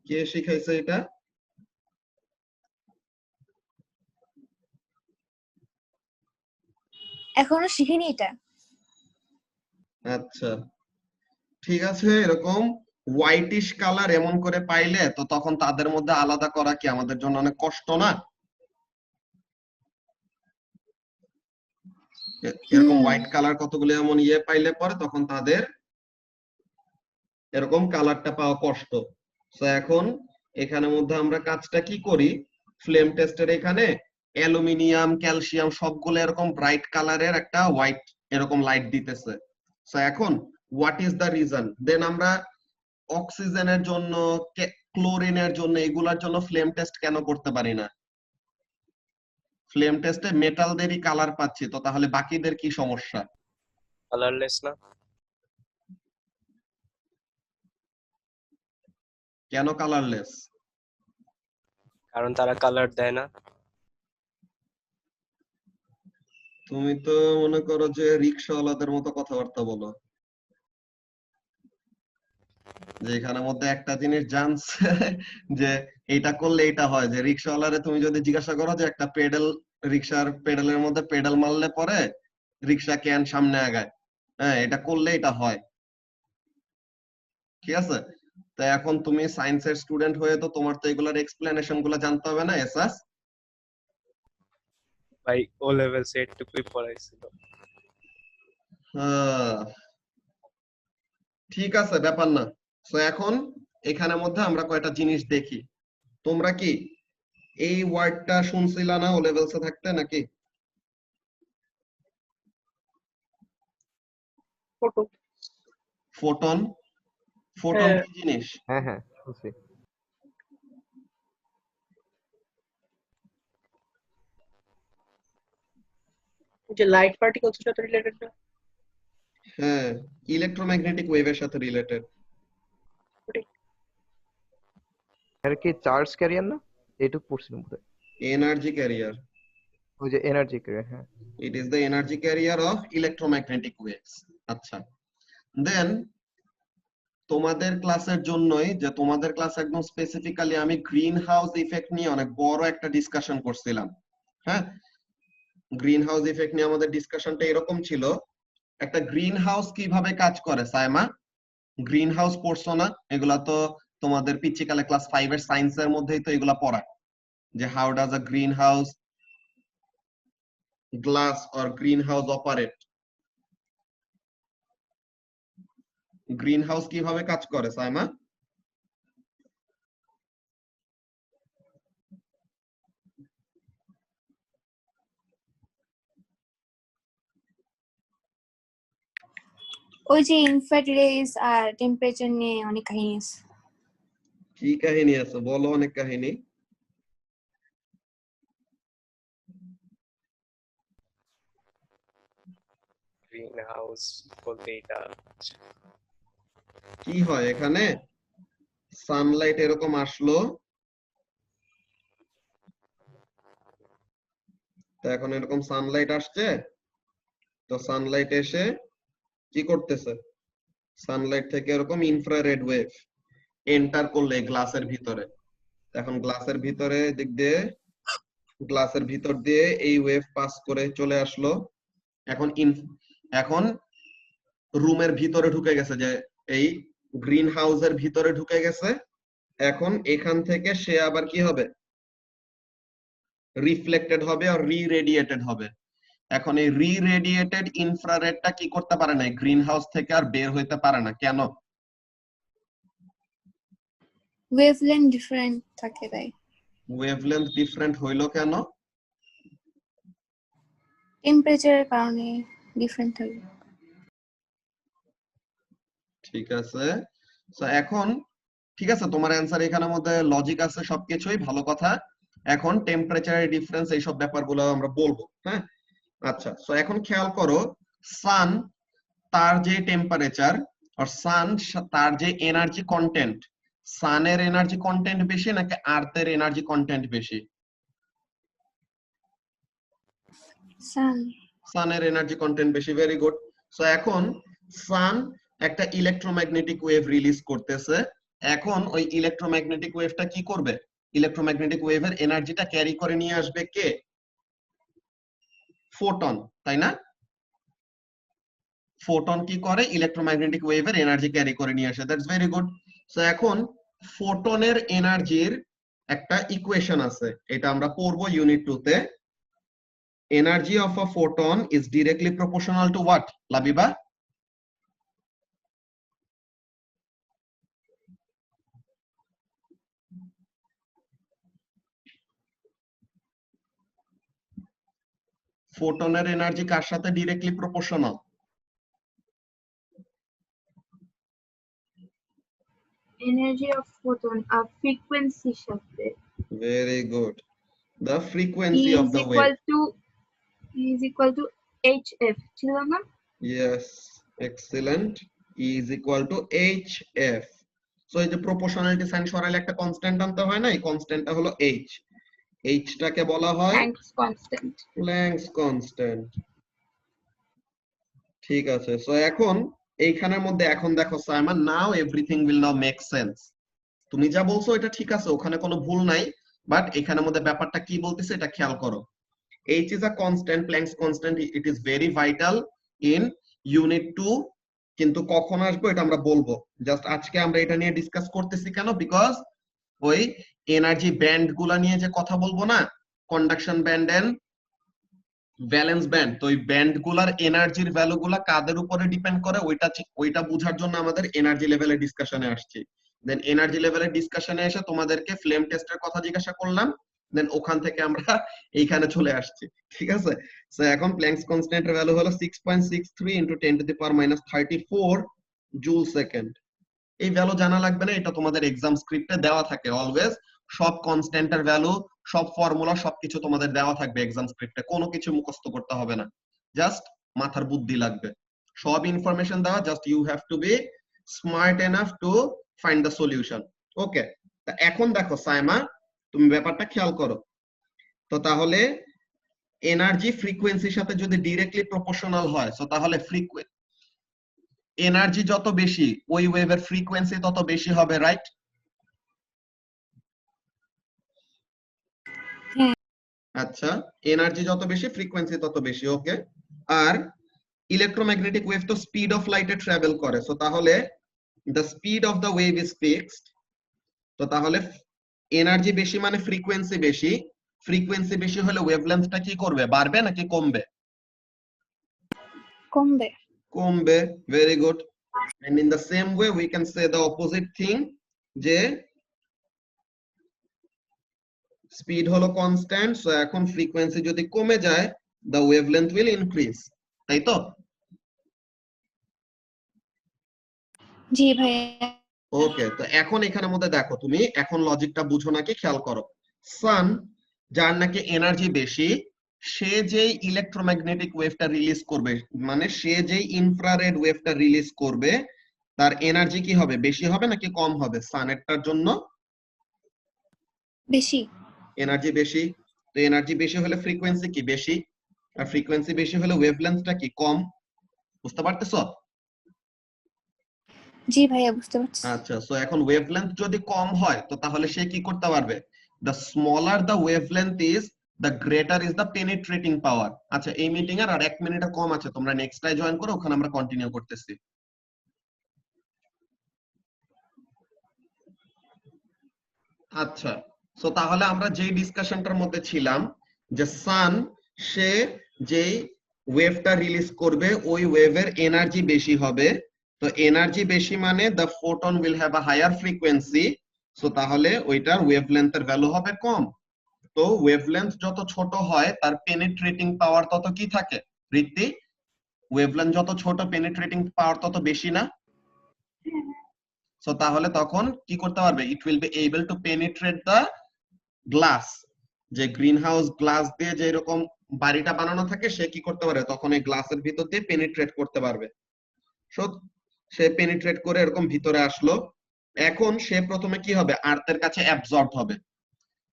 কে শিখাইছে এটা?
এখনো শিখিনি এটা।
আচ্ছা ঠিক আছে, এরকম হোয়াইটিশ কালার এমন করে পাইলে তো তখন তাদের মধ্যে আলাদা করা কি আমাদের জন্য অনেক কষ্ট না? এরকম হোয়াইট কালার কতগুলো এমন ইয়ে পাইলে পরে তখন তাদের এরকম কালারটা পাওয়া কষ্ট। তো এখন এখানের মধ্যে আমরা কাজটা কি করি, ফ্লেম টেস্টের এখানে অ্যালুমিনিয়াম ক্যালসিয়াম সবগুলো এরকম ব্রাইট কালারের একটা হোয়াইট এরকম লাইট দিতেছে। সো এখন হোয়াট ইজ দ্য রিজন, দেন আমরা অক্সিজেনের জন্য, ক্লোরিনের জন্য, এগুলার জন্য ফ্লেম টেস্ট কেন করতে পারি না? ফ্লেম টেস্টে মেটালদেরই কালার পাচ্ছি, তো তাহলে বাকিদের কি সমস্যা?
কালারলেস না?
কেন কালারলেস?
কারণ তারা কালার দেয় না।
তুমি তো মনে করো যে রিক্সাওয়ালাদের মতো কথাবার্তা বলো, যে এখানের মধ্যে একটা জিনিস জানছে যে এটা করলে এটা হয়, যে রিক্সাওয়ালারে তুমি যদি জিজ্ঞাসা করো যে একটা পেডেল, রিক্সার পেডেলের মধ্যে পেডেল মারলে পরে রিক্সা ক্যান সামনে আগায়, হ্যাঁ এটা করলে এটা হয়, ঠিক আছে? তো এখন তুমি সায়েন্সের স্টুডেন্ট হয়ে তো তোমার তো এগুলোর এক্সপ্লেনেশন গুলো জানতে হবে না এসাস?
ভাই ও লেভেল সেট টুকুই পড়াইছিল।
ঠিক আছে, ব্যাপার না। তো এখন এখানের মধ্যে আমরা কয়টা জিনিস দেখি। তোমরা কি এই ওয়ার্ডটা শুনছিলা না ও লেভেলসে থাকতে নাকি?
ফটো।
ফোটন, ফোটন
হ্যাঁ।
কি জিনিস?
হ্যাঁ হ্যাঁ শুনছি।
যে লাইট পার্টিকেলস সাথে রিলেটেড না?
হ্যাঁ, ইলেকট্রোম্যাগনেটিক ওয়েভের সাথে রিলেটেড।
এটা কি চার্জ ক্যারিয়ার না? এইটুকু পড়ছিলাম বোধহয়।
Energy career.
ওই যে এনার্জি ক্যারিয়ার, হ্যাঁ।
It is the energy career of electromagnetic waves. আচ্ছা, দেন তোমাদের ক্লাসের জন্যই, যে তোমাদের ক্লাস একদম স্পেসিফিক্যালি আমি গ্রিন হাউস ইফেক্ট নিয়ে অনেক বড় একটা ডিসকাশন করছিলাম। হ্যাঁ, গ্রিন হাউস ইফেক্ট নিয়ে আমাদের ডিসকাশনটা এরকম ছিল, একটা গ্রিন হাউস কিভাবে কাজ করে সাইমা? গ্রিন হাউস পড়ছো না? এগুলা তো তোমাদের পিচ্চিকালে ক্লাস 5 এর সায়েন্সের মধ্যেই তো এগুলা পড়ায়, যে how does a green house glass or green house operate. Green house কিভাবে কাজ করে সাইমা?
ওই যে ইনফ্রারেড রেজ আর টেম্পারেচার নিয়ে অনেক কাহিনী আছে।
কি কাহিনী আছে বলো, অনেক কাহিনী।
গ্রিন হাউস বলতে এটা
কি হয় এখানে, সানলাইট এরকম আসলো, তো এখন এরকম সানলাইট আসছে, তো সানলাইট এসে কি করতেছে, সানলাইট থেকে এরকম ইনফ্রারেড ওয়েভ এন্টার করলে গ্লাসের ভিতরে, এখন গ্লাসের ভিতরে দিক দিয়ে, গ্লাসের ভিতর দিয়ে এই ওয়েভ পাস করে চলে আসলো, এখন এখন রুমের ভিতরে ঢুকে গেছে, যে এই গ্রিন হাউসের ভিতরে ঢুকে গেছে। এখন এখান থেকে সে আবার কি হবে, রিফ্লেক্টেড হবে আর রি-রেডিয়েটেড হবে। এখন এই রি-রেডিয়েটেড ইনফ্রারেডটা কি করতে পারে না, গ্রিন হাউস থেকে আর বের হইতে পারে না, কেন?
ওয়েভলেন্থ ডিফারেন্ট থাকে তাই।
ওয়েভলেন্থ ডিফারেন্ট হইলো কেন?
টেম্পারেচারের কারণে ডিফারেন্ট থাকে।
ঠিক আছে, তো এখন ঠিক আছে, তোমার অ্যান্সার এখানের মধ্যে লজিক আছে, সবকিছুই ভালো কথা। এখন টেম্পারেচারের ডিফারেন্স এইসব ব্যাপারগুলো আমরা বলবো, হ্যাঁ? আচ্ছা, তো এখন খেয়াল করো, সান তার যে টেম্পারেচার আর সান তার যে এনার্জি কন্টেন্ট, সানের এনার্জি কন্টেন্ট বেশি নাকি আর্থের এনার্জি কন্টেন্ট বেশি?
সান।
সানের এনার্জি কন্টেন্ট বেশি, ভেরি গুড। সো এখন সান একটা ইলেকট্রোম্যাগনেটিক ওয়েভ রিলিজ করতেছে, এখন ওই ইলেকট্রোম্যাগনেটিক ওয়েভটা কি করবে, ইলেকট্রোম্যাগনেটিক ওয়েভের এনার্জিটা ক্যারি করে নিয়ে আসবে কে? ফোটন, তাই না? ফোটন কি করে, ইলেকট্রোম্যাগনেটিক ওয়েভের এনার্জি ক্যারি করে নিয়ে আসে, দ্যাটস ভেরি গুড। সো এখন ফোটনের এনার্জির একটা ইকুয়েশন আছে, এটা আমরা পড়বো ইউনিট 2 তে। Energy of a photon is directly proportional to what, Labiba? ফোটনের এনার্জি কার সাথে directly proportional?
energy of photon frequency সাথে
Very good. The
E
frequency of
is
the wave.
equal to hf ছিল না?
Yes, excellent. E is equal to hf. So এই যে proportionality sign সরাইলে একটা constant আনতে হয় না, এই কনস্ট্যান্টটা হলো h. h টাকে বলা হয়
Planck's constant.
Planck's constant. ঠিক আছে, সো এখন এইখানের মধ্যে এখন দেখো Simon, now everything will now make sense. তুমি যা বলছো এটা ঠিক আছে, ওখানে কোনো ভুল নাই, বাট এখানের মধ্যে ব্যাপারটা কি বলতেছে এটা খেয়াল করো। h is a constant, Planck's constant, it is very vital in unit 2, কিন্তু কখন আসবে এটা আমরা বলবো। জাস্ট আজকে আমরা এটা নিয়ে ডিসকাস করতেছি কেন, বিকজ ওই এনার্জি ব্যান্ড গুলা নিয়ে যে কথা বলবো না, conduction band and valence band, তো ওই ব্যান্ড গুলার এনার্জির ভ্যালু গুলা কাদের উপরে ডিপেন্ড করে ওইটা বোঝার জন্য আমাদের এনার্জি লেভেলের ডিসকাশনে আসছি। দেন এনার্জি লেভেলের ডিসকাশনে এসে তোমাদেরকে ফ্লেম টেস্টের কথা জিজ্ঞাসা করলাম, দেন ওখান থেকে আমরা এইখানে চলে আসছি, ঠিক আছে। সো এখন প্ল্যাঙ্কস কনস্ট্যান্টের ভ্যালু হলো 6.63 × 10⁻34 জুল সেকেন্ড। এই ভ্যালু জানা লাগবে না, এটা তোমাদের এক্সাম স্ক্রিপ্টে দেওয়া থাকে অলওয়েজ। সব কনস্ট্যান্টের ভ্যালু, সব ফর্মুলা, সবকিছু তোমাদের দেওয়া থাকবে এক্সাম স্ক্রিপ্টে, কোনো কিছু মুখস্থ করতে হবে না, জাস্ট মাথার বুদ্ধি লাগবে। সব ইনফরমেশন দেওয়া, just you have to be smart enough to find the solution. Okay, এখন দেখো সাইমা, তুমি ব্যাপারটা খেয়াল করো। তো তাহলে এনার্জি ফ্রিকোয়েন্সির সাথে যদি ডিরেক্টলি প্রপোর্শনাল হয়, সো তাহলে এনার্জি যত বেশি ওই ওয়েভের ফ্রিকোয়েন্সি তত বেশি হবে, রাইট? আচ্ছা, এনার্জি যত বেশি ফ্রিকোয়েন্সি তত বেশি, ওকে। আর ইলেকট্রোম্যাগনেটিক ওয়েভ তো স্পিড অফ লাইটে ট্রাভেল করে, সো তাহলে the speed of the wave is fixed. তো তাহলে এনার্জি বেশি মানে ফ্রিকোয়েন্সি বেশি, ফ্রিকোয়েন্সি বেশি হলে ওয়েভলেন্থটা কি করবে, বাড়বে নাকি কমবে?
কমবে।
কমবে, very good. And in the same way we can say the opposite thing, যে স্পিড হলো কনস্ট্যান্ট, সো এখন ফ্রিকোয়েন্সি যদি কমে যায়, the wavelength will increase, তাই তো?
জি ভাইয়া।
ওকে, তো এখন এখানের মধ্যে দেখো, তুমি এখন লজিকটা বুঝো নাকি খেয়াল করো। সান, যার নাকি এনার্জি বেশি, সে যেই ইলেকট্রোম্যাগনেটিক ওয়েভটা রিলিজ করবে, মানে সে যেই ইনফ্রারেড ওয়েভটা রিলিজ করবে, তার এনার্জি কি হবে, বেশি হবে নাকি কম হবে? সানেরটার জন্য
বেশি।
এনার্জি বেশি, তো এনার্জি বেশি হলে ফ্রিকোয়েন্সি কি বেশি, আর ফ্রিকোয়েন্সি বেশি হলে ওয়েভলেন্থটা কি কম। বুঝতে পারতেছো?
জি ভাইয়া, বুঝতে পারছি।
আচ্ছা, সো এখন ওয়েভলেন্থ যদি কম হয়, তো তাহলে সে কি করতে পারবে? The smaller the wavelength is, the greater is the penetrating power. আচ্ছা, এই মিটিং আর 1 মিনিটের কম আছে, তোমরা নেক্সটটাই জয়েন করো, ওখানে আমরা কন্টিনিউ করতেছি। আচ্ছা, সো তাহলে আমরা যেই ডিসকাশনটার মধ্যে ছিলাম, যে সান, সে যেই ওয়েভটা রিলিজ করবে ওই ওয়েভের এনার্জি বেশি হবে, তো এনার্জি বেশি মানে the photon will have a higher frequency, so তাহলে ওইটার ওয়েভলেন্থের ভ্যালু হবে কম। তো ওয়েভলেন্থ যত ছোট হয় তার পেনিট্রেটিং পাওয়ার তত কি থাকে ঋদ্ধি? ওয়েভলেন্থ যত ছোট পেনিট্রেটিং পাওয়ার তত বেশি না? সো তাহলে তখন কি করতে পারবে? It will be able two penetrate the glass. যে গ্রিন হাউস গ্লাস দিয়ে যে এরকম বাড়িটা বানানো থাকে, সে কি করতে পারে তখন এই গ্লাসের ভিতর দিয়ে পেনিট্রেট করতে পারবে। সো সে পেনিট্রেট করে এরকম ভিতরে আসলো, এখন সে প্রথমে কি হবে, আর্থের কাছে অ্যাবজর্ব হবে।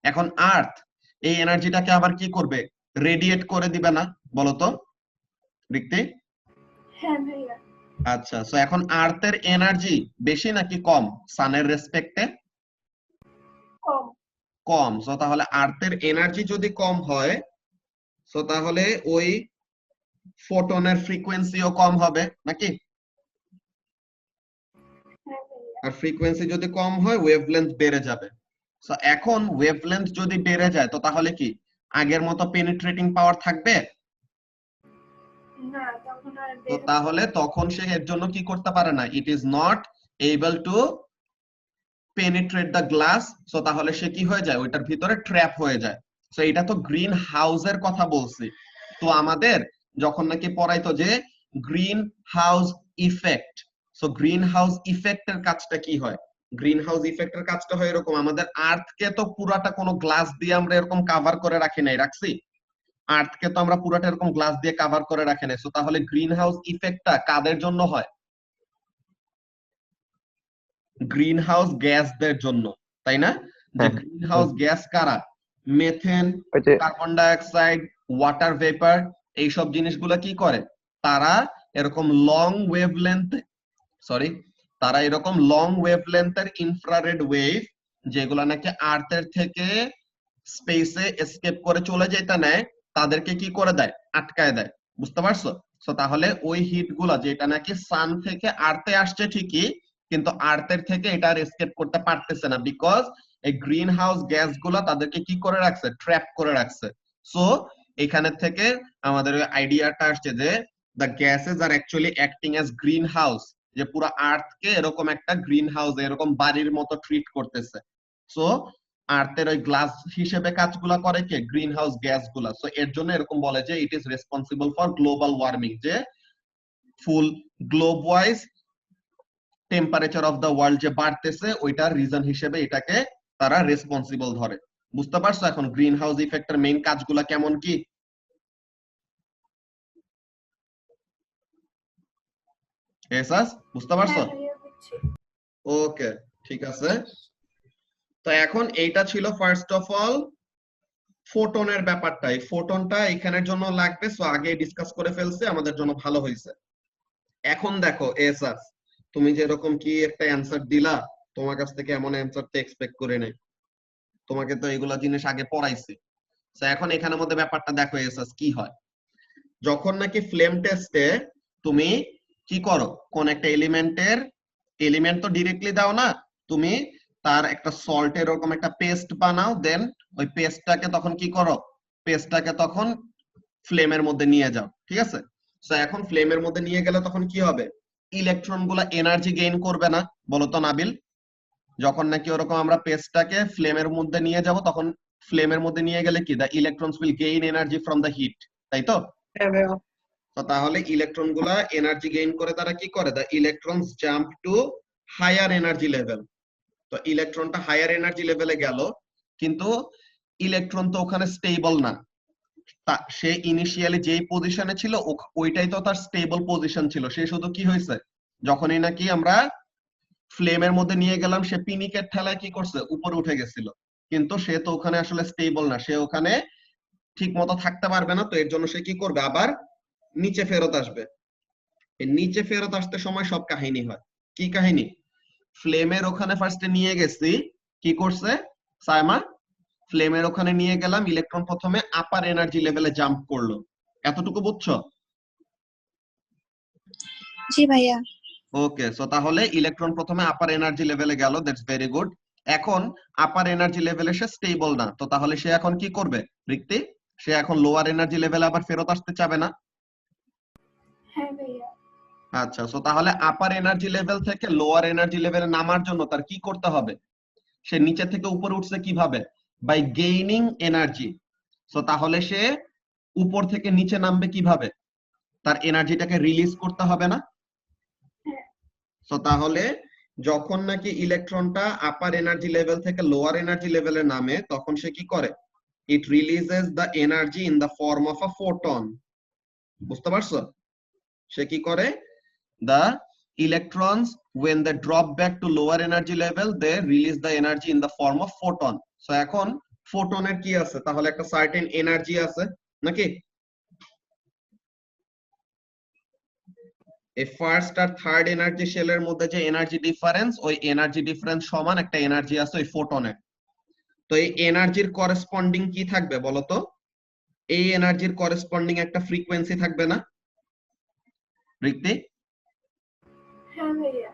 এখন আর্থ এই এনার্জিটাকে আবার কি করবে, রেডিয়েট করে দিবে না, বলতো রিক্তি?
হ্যাঁ ভাইয়া।
আচ্ছা, সো এখন আর্থের এনার্জি বেশি নাকি কম সানের রেসপেক্টে?
কম।
কম। সো তাহলে আর্থের এনার্জি যদি কম হয়, সো তাহলে ওই ফোটনের ফ্রিকোয়েন্সিও কম হবে নাকি?
হ্যাঁ ভাইয়া।
আর ফ্রিকোয়েন্সি যদি কম হয়, ওয়েভলেন্থ বেড়ে যাবে। সো এখন ওয়েভলেন্থ যদি বেড়ে যায়, তো তাহলে কি আগের মতো পেনিট্রেটিং পাওয়ার থাকবে?
না, তখন আর
তো তাহলে তখন সে এর জন্য কি করতে পারে না, it is not able to penetrate the glass. So তাহলে সে কি হয়ে যায়, ওইটার ভিতরে ট্র্যাপ হয়ে যায়। সো এটা তো গ্রিন হাউসের কথা বলছি। তো আমাদের যখন নাকি পড়াইতো যে greenhouse effect, so greenhouse ইফেক্টের কাজটা কি হয়, গ্রিন হাউস ইফেক্টের কাজটা হয় এরকম, আমাদের আর্থকে তো পুরাটা কোনো গ্লাস দিয়ে আমরা এরকম কাভার করে রাখি নাই, রাখছি? আর্থকে তো আমরা পুরাটা এরকম গ্লাস দিয়ে কাভার করে রাখি নাই। সো তাহলে গ্রিন হাউস ইফেক্টটা কাদের জন্য হয়? গ্রিন হাউস গ্যাসদের জন্য, তাই না? যে
হ্যাঁ,
গ্রিন হাউস গ্যাস কারা? মেথেন,
ওই যে
কার্বন ডাইঅক্সাইড, ওয়াটার ভেপার, এইসব জিনিসগুলো কি করে? তারা এরকম লং ওয়েভলেন্থ, সরি, তারা এরকম লং ওয়েভলেন্থের ইনফ্রারেড ওয়েভ যেগুলা নাকি আর্থের থেকে স্পেসে এসকেপ করে চলে যেতে নেয়, তাদেরকে কি করে দেয়? আটকায় দেয়। বুঝতে পারছো? সো তাহলে ওই হিট গুলা যেটা নাকি সান থেকে আর্থে আসছে ঠিকই, কিন্তু আর্থের থেকে এটা আর এসকেপ করতে পারতেছে না, বিকজ এই গ্রিন হাউস গ্যাস গুলা তাদেরকে কি করে রাখছে? ট্র্যাপ করে রাখছে। সো এখানে থেকে আমাদের ওই আইডিয়াটা আসছে যে the gases are actually acting as greenhouse, যে পুরো আর্থকে এরকম একটা গ্রিন হাউস, এরকম বাড়ির মতো ট্রিট করতেছে। সো আর্থের ওই গ্লাস হিসেবে কাজগুলা করে কে? গ্রিন হাউস গ্যাস গুলা। সো এর জন্য এরকম বলে যে it is responsible for global warming, যে full globe wise temperature of the world যে বাড়তেছে ওইটার রিজন হিসেবে এটাকে তারা রেসপন্সিবল ধরে। বুঝতে পারছো এখন গ্রিন হাউস ইফেক্টের মেইন কাজগুলা কেমন কি? এসাস বুঝতে পারছো?
হ্যাঁ ভাইয়া বুঝছি।
ওকে, ঠিক আছে। তো এখন এইটা ছিল ফার্স্ট অফ অল ফোটনের ব্যাপারটা। এই ফোটনটা এখানের জন্য লাগবে, সো আগে ডিসকাস করে ফেলছে, আমাদের জন্য ভালো হয়েছে। এখন দেখো এসাস, তুমি যেরকম কি একটা অ্যানসার দিলা, তোমার কাছ থেকে এমন অ্যানসার তো এক্সপেক্ট করে নাই, তোমাকে তো এগুলা জিনিস আগে পড়াইছি। তো এখন এখানের মধ্যে ব্যাপারটা দেখো এসাস কি হয়। যখন নাকি ফ্লেম টেস্টে তুমি কি করো, কোন একটা এলিমেন্টের, এলিমেন্ট তো ডিরেক্টলি দাও না, তুমি তার একটা সল্টের এরকম একটা পেস্ট বানাও, দেন ওই পেস্টটাকে তখন কি করো, পেস্টটাকে তখন ফ্লেমের মধ্যে নিয়ে যাও, ঠিক আছে? তো এখন ফ্লেমের মধ্যে নিয়ে গেলে তখন কি হবে? ইলেকট্রন গুলা এনার্জি গেইন করবে না? বলো তো নাবিল, যখন নাকি ওরকম আমরা পেস্টটাকে ফ্লেমের মধ্যে নিয়ে যাব, তখন ফ্লেমের মধ্যে নিয়ে গেলে কি, the electrons will gain energy from the heat, তাই তো?
হ্যাঁ ভাইয়া।
তো তাহলে ইলেকট্রন গুলা এনার্জি গেইন করে তারা কি করে? The electrons jump to higher energy level. তো ইলেকট্রনটা হায়ার এনার্জি লেভেলে গেল, কিন্তু ইলেকট্রন তো ওখানে স্টেবল না, সে ইনিশিয়ালি যেই পজিশনে ছিল ওইটাই তো তার স্টেবল পজিশন ছিল। সে শুধু কি হয়েছে, যখনই নাকি আমরা ফ্লেমের মধ্যে নিয়ে গেলাম, সে পিনিকের ঠেলায় কি করছে? উপরে উঠে গেছিল, কিন্তু সে তো ওখানে আসলে স্টেবল না, সে ওখানে ঠিক মতো থাকতে পারবে না। তো এর জন্য সে কি করবে? আবার নিচে ফেরত আসবে। এই নিচে ফেরত আসতে সময় সব কাহিনী হয়। কি কাহিনী? ফ্লেমের ওখানে ফার্স্টে নিয়ে গেছি, কি করছে সায়মা? ফ্লেমের ওখানে নিয়ে গেলাম, ইলেকট্রন প্রথমে আপার এনার্জি লেভেলে জাম্প করলো, এতটুকু বুঝছো?
জি ভাইয়া।
ওকে, সো তাহলে ইলেকট্রন প্রথমে আপার এনার্জি লেভেলে গেল, দ্যাটস ভেরি গুড। এখন আপার এনার্জি লেভেলে সে স্টেবল না, তো তাহলে সে এখন কি করবে রিক্তি? সে এখন লোয়ার এনার্জি লেভেলে আবার ফেরত আসতে চাবে না?
হ্যাঁ ভাইয়া।
আচ্ছা, সো তাহলে আপার এনার্জি লেভেল থেকে লোয়ার এনার্জি লেভেলে নামার জন্য তার কি করতে হবে? সে নিচে থেকে উপরে উঠছে কিভাবে? By gaining energy. সো তাহলে সে উপর থেকে নিচে নামবে কিভাবে? তার এনার্জিটাকে রিলিজ করতে হবে না?
হ্যাঁ।
সো তাহলে যখন নাকি ইলেকট্রনটা আপার এনার্জি লেভেল থেকে লোয়ার এনার্জি লেভেলে নামে, তখন সে কি করে? It releases the energy in the form of a photon. বুঝতে পারছো? সে কি করে? The electrons, when they drop back to lower energy level, they release the energy in the form of photon. So এখন ফোটনের কি আছে? তাহলে একটা সার্টেন এনার্জি আছে নাকি? এই ফার্স্ট আর থার্ড এনার্জি শেলের মধ্যে যে এনার্জি ডিফারেন্স, ওই এনার্জি ডিফারেন্স সমান একটা এনার্জি আছে ওই ফোটনের। তো এই এনার্জির করেসপন্ডিং কি থাকবে বলো তো? এই এনার্জির করেসপন্ডিং একটা ফ্রিকোয়েন্সি থাকবে না রিক্তি?
হ্যাঁ ভাইয়া।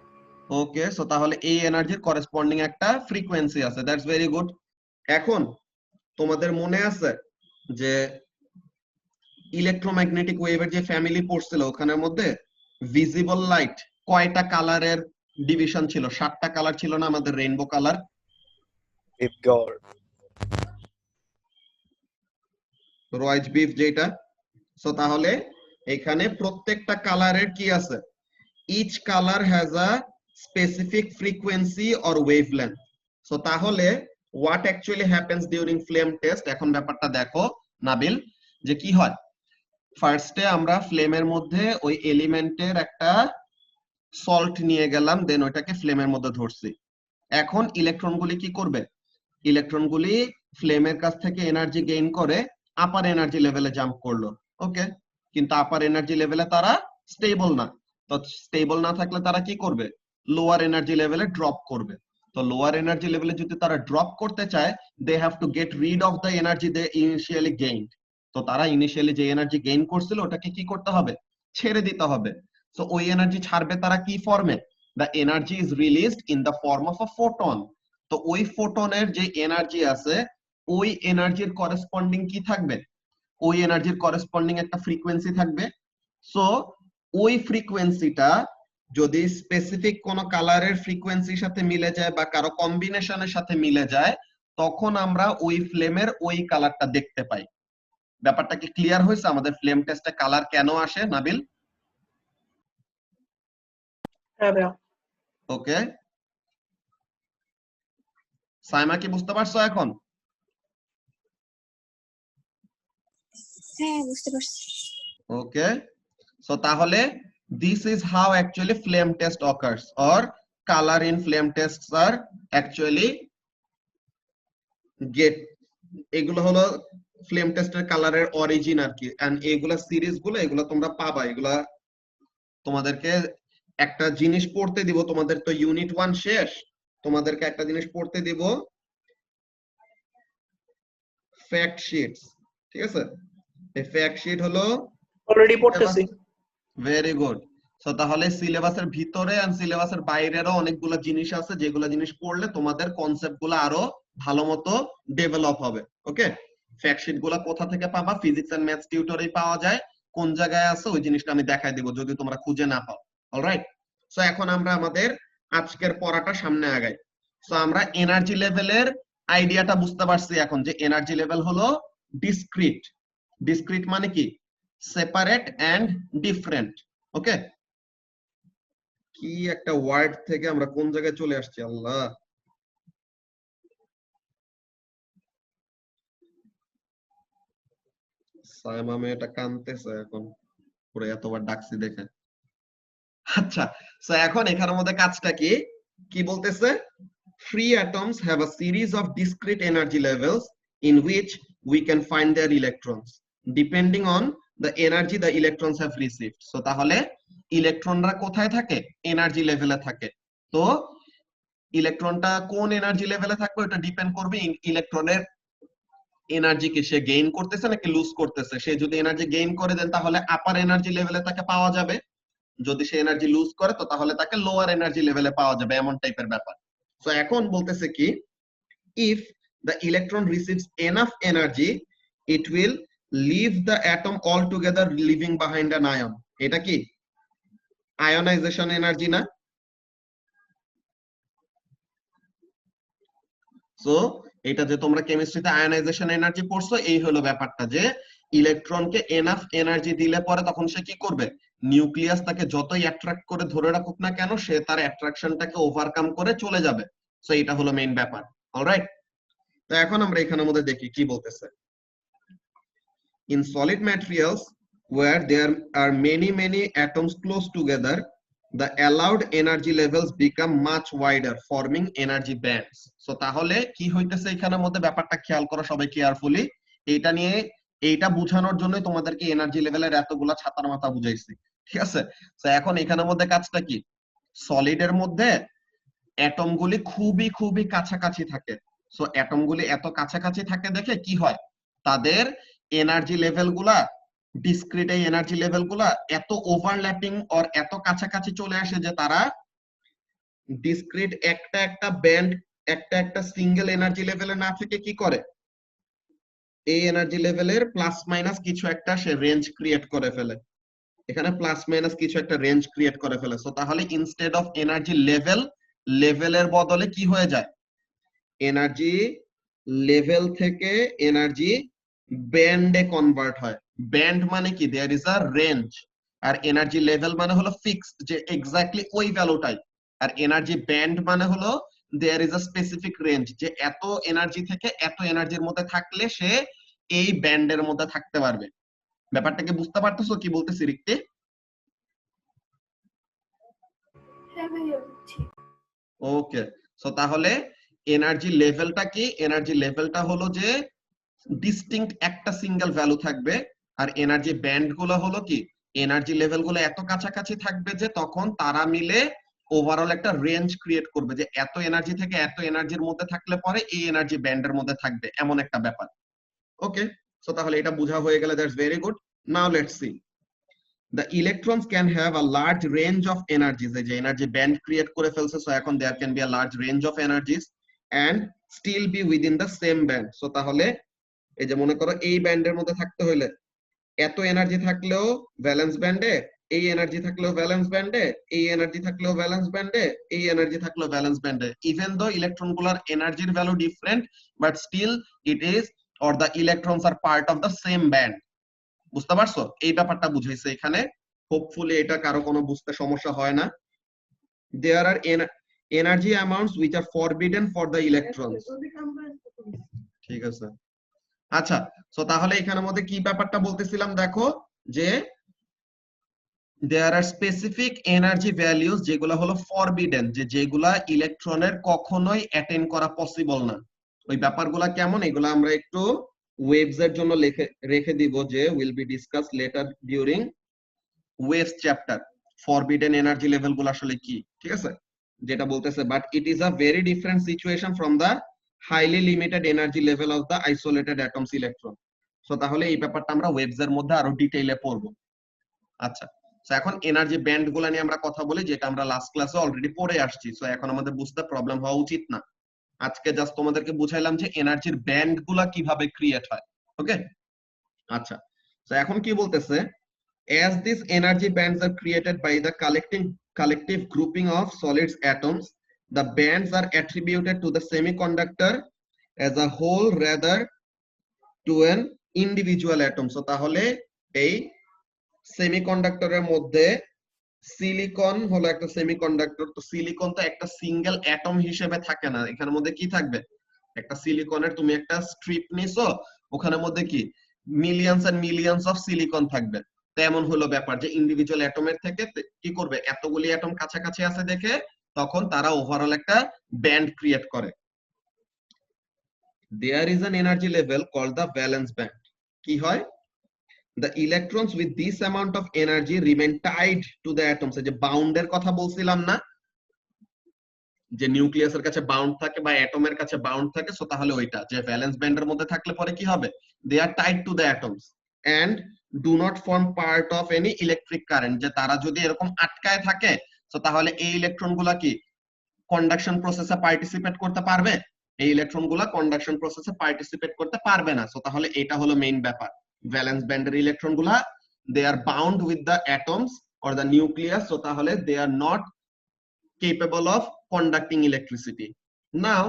ওকে, সো তাহলে এই এনার্জির করেসপন্ডিং একটা ফ্রিকোয়েন্সি আছে, দ্যাটস ভেরি গুড। এখন তোমাদের মনে আছে যে ইলেকট্রোম্যাগনেটিক ওয়েভের যে ফ্যামিলি পড়ছিল, ওখানের মধ্যে ভিজিবল লাইট কয়টা কালারের ডিভিশন ছিল? 7টা কালার ছিল না আমাদের রেইনবো কালার?
গড
রয়েজ বিফ যেটা। সো তাহলে এখানে প্রত্যেকটা কালারের কি আছে? Each colour has a specific frequency or wavelength. So তাহলে what actually happens during flame test, এখন ব্যাপারটা দেখো নাবিল, যে কি হয়। ফার্স্টে আমরা ফ্লেমের মধ্যে ওই এলিমেন্টের একটা সল্ট নিয়ে গেলাম, দেন ওইটাকে ফ্লেমের মধ্যে ধরছি। এখন ইলেকট্রনগুলি কি করবে? ইলেকট্রনগুলি ফ্লেমের কাছ থেকে এনার্জি গেইন করে আপার এনার্জি লেভেলে জাম্প করলো, ওকে। কিন্তু আপার এনার্জি লেভেলে তারা স্টেবল না, তো স্টেবল না থাকলে তারা কি করবে? লোয়ার এনার্জি লেভেলে ড্রপ করবে। তো লোয়ার এনার্জি লেভেলে যদি তারা ড্রপ করতে চায়, they have to get rid of the energy they initially gained. তো তারা ইনিশিয়ালি যে এনার্জি গেইন করছিল ওটাকে কি করতে হবে? ছেড়ে দিতে হবে। সো ওই এনার্জি ছাড়বে তারা কি ফর্মে? The energy is released in the form of a photon. তো ওই ফোটনের যে এনার্জি আছে, ওই এনার্জির করেসপন্ডিং কি থাকবে? ওই এনার্জির করেসপন্ডিং একটা ফ্রিকোয়েন্সি থাকবে। সো ওই ফ্রিকোয়েন্সিটা যদি স্পেসিফিক কোন কালারের ফ্রিকোয়েন্সির সাথে মিলে যায় বা কারো কম্বিনেশনের সাথে মিলে যায়, তখন আমরা ওই ফ্লেমের ওই কালারটা দেখতে পাই। ব্যাপারটা কি ক্লিয়ার হয়েছে? আমাদের ফ্লেম টেস্টে কালার কেন আসে নাবিল?
হ্যাঁ ভাইয়া।
ওকে, সাইমা কি বুঝতে পারছো এখন?
হ্যাঁ বুঝতে পারছি।
ওকে, সো তাহলে this is how actually flame test occurs, or color in flame tests are actually get, এগুলো হলো ফ্লেম টেস্টের কালারের অরিজিন আর কি। এন্ড এগুলা সিরিজ গুলো, এগুলো তোমরা পাবা, এগুলা তোমাদেরকে একটা জিনিস পড়তে দিব। তোমাদের তো ইউনিট 1 শেষ, তোমাদেরকে একটা জিনিস পড়তে দিব, ফ্যাক্ট শিটস, ঠিক আছে? এই ফ্যাক্ট শিট হলো
অলরেডি পড়তেছি।
Very good. সো তাহলে সিলেবাসের ভিতরে আর সিলেবাসের বাইরেরও অনেকগুলো জিনিস আছে, যেগুলো জিনিস পড়লে তোমাদের কনসেপ্ট গুলো আরো ভালো মতো ডেভেলপ হবে, ওকে। ফ্যাক্ট শিট গুলো কোথা থেকে পাবা? ফিজিক্স এন্ড ম্যাথস টিউটরেই পাওয়া যায়। কোন জায়গায় আছে ওই জিনিসটা আমি দেখাই দিব যদি তোমরা খুঁজে না পাও। অলরাইট, সো এখন আমরা আমাদের আজকের পড়াটা সামনে আগাই। সো আমরা এনার্জি লেভেলের আইডিয়াটা বুঝতে পারছি এখন, যে এনার্জি লেভেল হলো ডিসক্রিট। ডিসক্রিট মানে কি? সেপারেট এন্ড ডিফারেন্ট, ওকে। কি একটা ওয়ার্ড থেকে আমরা কোন জায়গায় চলে আসছি, আল্লাহ। সাইমা মেয়েটা কাঁদতেছে এখন, পুরো এতবার ডাকছি দেখে। আচ্ছা, সো এখন এখানের মধ্যে কাজটা কি কি বলতেছে? Free atoms have a series of discrete energy levels in which we can find their electrons depending on the energy the electrons have received. So তাহলে ইলেকট্রনরা কোথায় থাকে? এনার্জি লেভেলে থাকে। তো ইলেকট্রনটা কোন এনার্জি লেভেলে থাকবে ওটা ডিপেন্ড করবে ইলেকট্রনের এনার্জি কি সে গেইন করতেছে নাকি লুজ করতেছে। সে যদি এনার্জি গেইন করে দেন তাহলে আপার এনার্জি লেভেলে তাকে পাওয়া যাবে, যদি সে এনার্জি লুজ করে তো তাহলে তাকে লোয়ার এনার্জি লেভেলে পাওয়া যাবে, এমন টাইপের ব্যাপার। সো এখন বলতেছে কি, if the electron receives enough energy it will leave the atom altogether leaving behind an ion. এটা কি আয়োনাইজেশন এনার্জি না? সো এটা যে তোমরা কেমিস্ট্রিতে আয়োনাইজেশন এনার্জি পড়ছো, এই হলো ব্যাপারটা, যে ইলেকট্রনকে এনাফ এনার্জি দিলে পরে তখন সে কি করবে? নিউক্লিয়াস তাকে যতই অ্যাট্রাক্ট করে ধরে রাখুক না কেন, সে তার অ্যাট্রাকশনটাকে ওভারকাম করে চলে যাবে। সো এটা হলো মেইন ব্যাপার। অলরাইট, তো এখন আমরা এখানের মধ্যে দেখি কি বলতেছে। In solid materials where there are many atoms close together, the allowed energy levels become much wider, forming energy bands. So তাহলে কি হইতেছে এখানের মধ্যে? ব্যাপারটা খেয়াল করো সবাই কেয়ারফুলি। এইটা নিয়ে, এইটা বোঝানোর জন্য তোমাদেরকে এনার্জি লেভেলের এতগুলা ছাতার মাথা বুঝাইছি, ঠিক আছে? তো এখন এখানের মধ্যে কাজটা কি? সলিডের মধ্যে অ্যাটম গুলি খুবই কাছাকাছি থাকে। সো অ্যাটম গুলি এত কাছাকাছি থাকে দেখে কি হয়, তাদের এনার্জি লেভেল গুলা, ডিসক্রিট এই এনার্জি লেভেল গুলা এত ওভারল্যাপিং আর এত কাছাকাছি চলে আসে যে তারা ডিসক্রিট একটা ব্যান্ড, একটা সিঙ্গেল এনার্জি লেভেলে না থেকে কি করে, এই এনার্জি লেভেলের প্লাস মাইনাস কিছু একটা সে রেঞ্জ ক্রিয়েট করে ফেলে। এখানে প্লাস মাইনাস কিছু একটা রেঞ্জ ক্রিয়েট করে ফেলে। সো তাহলে ইনস্টেড অফ এনার্জি লেভেলের বদলে কি হয়ে যায়? এনার্জি লেভেল থেকে এনার্জি ব্যান্ডে কনভার্ট হয়। ব্যান্ড মানে কি? There is a range. আর এনার্জি লেভেল মানে হলো ফিক্সড, যে এক্স্যাক্টলি ওই ভ্যালুটাই। আর এনার্জি ব্যান্ড মানে হলো there is a specific range, যে এত এনার্জি থেকে এত এনার্জির মধ্যে থাকলে সে এই ব্যান্ডের মধ্যে থাকতে পারবে। ব্যাপারটাকে বুঝতে পারতেছো কি বলতেছি রিক্তি?
হ্যাঁ ভাইয়া বুঝছি।
ওকে, সো তাহলে এনার্জি লেভেলটা কি? এনার্জি লেভেলটা হলো যে ডিস্টিংক্ট একটা সিঙ্গেল ভ্যালু থাকবে, আর এনার্জি ব্যান্ড গুলো হলো কি এনার্জি লেভেল গুলো এত কাছাকাছি থাকবে যে তখন তারা মিলে ওভারঅল একটা রেঞ্জ ক্রিয়েট করবে, যে এত এনার্জি থেকে এত এনার্জির মধ্যে থাকলে পরে এই এনার্জি ব্যান্ডের মধ্যে থাকবে, এমন একটা ব্যাপার। ওকে, সো তাহলে এটা বোঝা হয়ে গেলে that's very good. Now let's see the electrons can have a large range of energies, এই যে এনার্জি ব্যান্ড ক্রিয়েট করে ফেলছে, সো এখন there can be a large range of energies and still be within the same band। So তাহলে এই যে মনে করো এই ব্যান্ডের মধ্যে থাকতে হইলে এত এনার্জি থাকলেও ভ্যালেন্স ব্যান্ডে, এই এনার্জি থাকলেও ভ্যালেন্স ব্যান্ডে, এই এনার্জি থাকলেও ভ্যালেন্স ব্যান্ডে, এই এনার্জি থাকলেও ভ্যালেন্স ব্যান্ডে, ইভেন দো ইলেকট্রন গুলার এনার্জির value different, but still it is or the electrons are part of the same band. বুঝতে পারছো? এই ব্যাপারটা বুঝাইছে এখানে। হোপফুলি এটা কারো কোনো বুঝতে সমস্যা হয় না। There are energy amounts which are forbidden for the electrons। ঠিক আছে, আচ্ছা, সো তাহলে এখানের মধ্যে কি ব্যাপারটা বলতেছিলাম দেখো, যে there are specific energy values যেগুলা হলো forbidden, যে যেগুলা ইলেকট্রনের কখনোই অ্যাটেইন করা পসিবল না। ওই ব্যাপারগুলা কেমন এগুলা আমরা একটু ওয়েভস এর জন্য রেখে দিব, যে will be discussed later during waves chapter। forbidden energy level গুলো আসলে কি, ঠিক আছে, যেটা বলতেছে, but it is a very different situation from the highly limited energy level of the isolated atoms electron। So তাহলে এই ব্যাপারটা আমরা ওয়েভস এর মধ্যে আরো ডিটেইলে পড়ব। আচ্ছা, সো এখন এনার্জি ব্যান্ড গুলা নিয়ে আমরা কথা বলি, যেটা আমরা লাস্ট ক্লাসে অলরেডি পড়ে আসছি, সো এখন আমাদের বুঝতে প্রবলেম হওয়া উচিত না। আজকে জাস্ট তোমাদেরকে বুঝাইলাম যে এনার্জির ব্যান্ড গুলা কিভাবে ক্রিয়েট হয়। ওকে, আচ্ছা, সো এখন কি বলতেছে, as these energy bands are created by the collective grouping of solids atoms, the bands are attributed to the semiconductor as a whole rather to an individual atom। so তাহলে এই সেমিকন্ডাক্টরের মধ্যে silicon হলো একটা semiconductor, তো silicon তো একটা single atom হিসেবে থাকে না, এখানের মধ্যে কি থাকবে, একটা সিলিকনের তুমি একটা স্ট্রিপ নিছো, ওখানের মধ্যে কি millions and millions of silicon থাকবে। তেমন হলো ব্যাপার, যে ইন্ডিভিজুয়াল অ্যাটমের থেকে কি করবে, এতগুলি অ্যাটম কাছাকাছি আছে দেখে তখন তারা ওভারঅল একটা ব্যান্ড ক্রিয়েট করে। There is an energy level called the valence band. কি হয়, the electrons with this amount of energy remain tied to the atoms। যে বাউন্ডের কথা বলছিলাম না, যে নিউক্লিয়াসের কাছে বাউন্ড থাকে বা অ্যাটমের কাছে বাউন্ড থাকে, সো তাহলে ওইটা যে ভ্যালেন্স ব্যান্ডের মধ্যে থাকলে পরে কি হবে, they are tied to the atoms and do not form part of any electric current. যে তারা যদি এরকম আটকায় থাকে, সো তাহলে এই ইলেকট্রন গুলা কি কন্ডাকশন প্রসেসে পার্টিসিপেট করতে পারবে, এই ইলেকট্রন গুলা কন্ডাকশন প্রসেসে পার্টিসিপেট করতে পারবে না। সো তাহলে এটা হলো মেইন ব্যাপার, ভ্যালেন্স ব্যান্ডের ইলেকট্রন গুলা they are bound with the atoms or the nucleus, so তাহলে they are not capable of conducting electricity। Now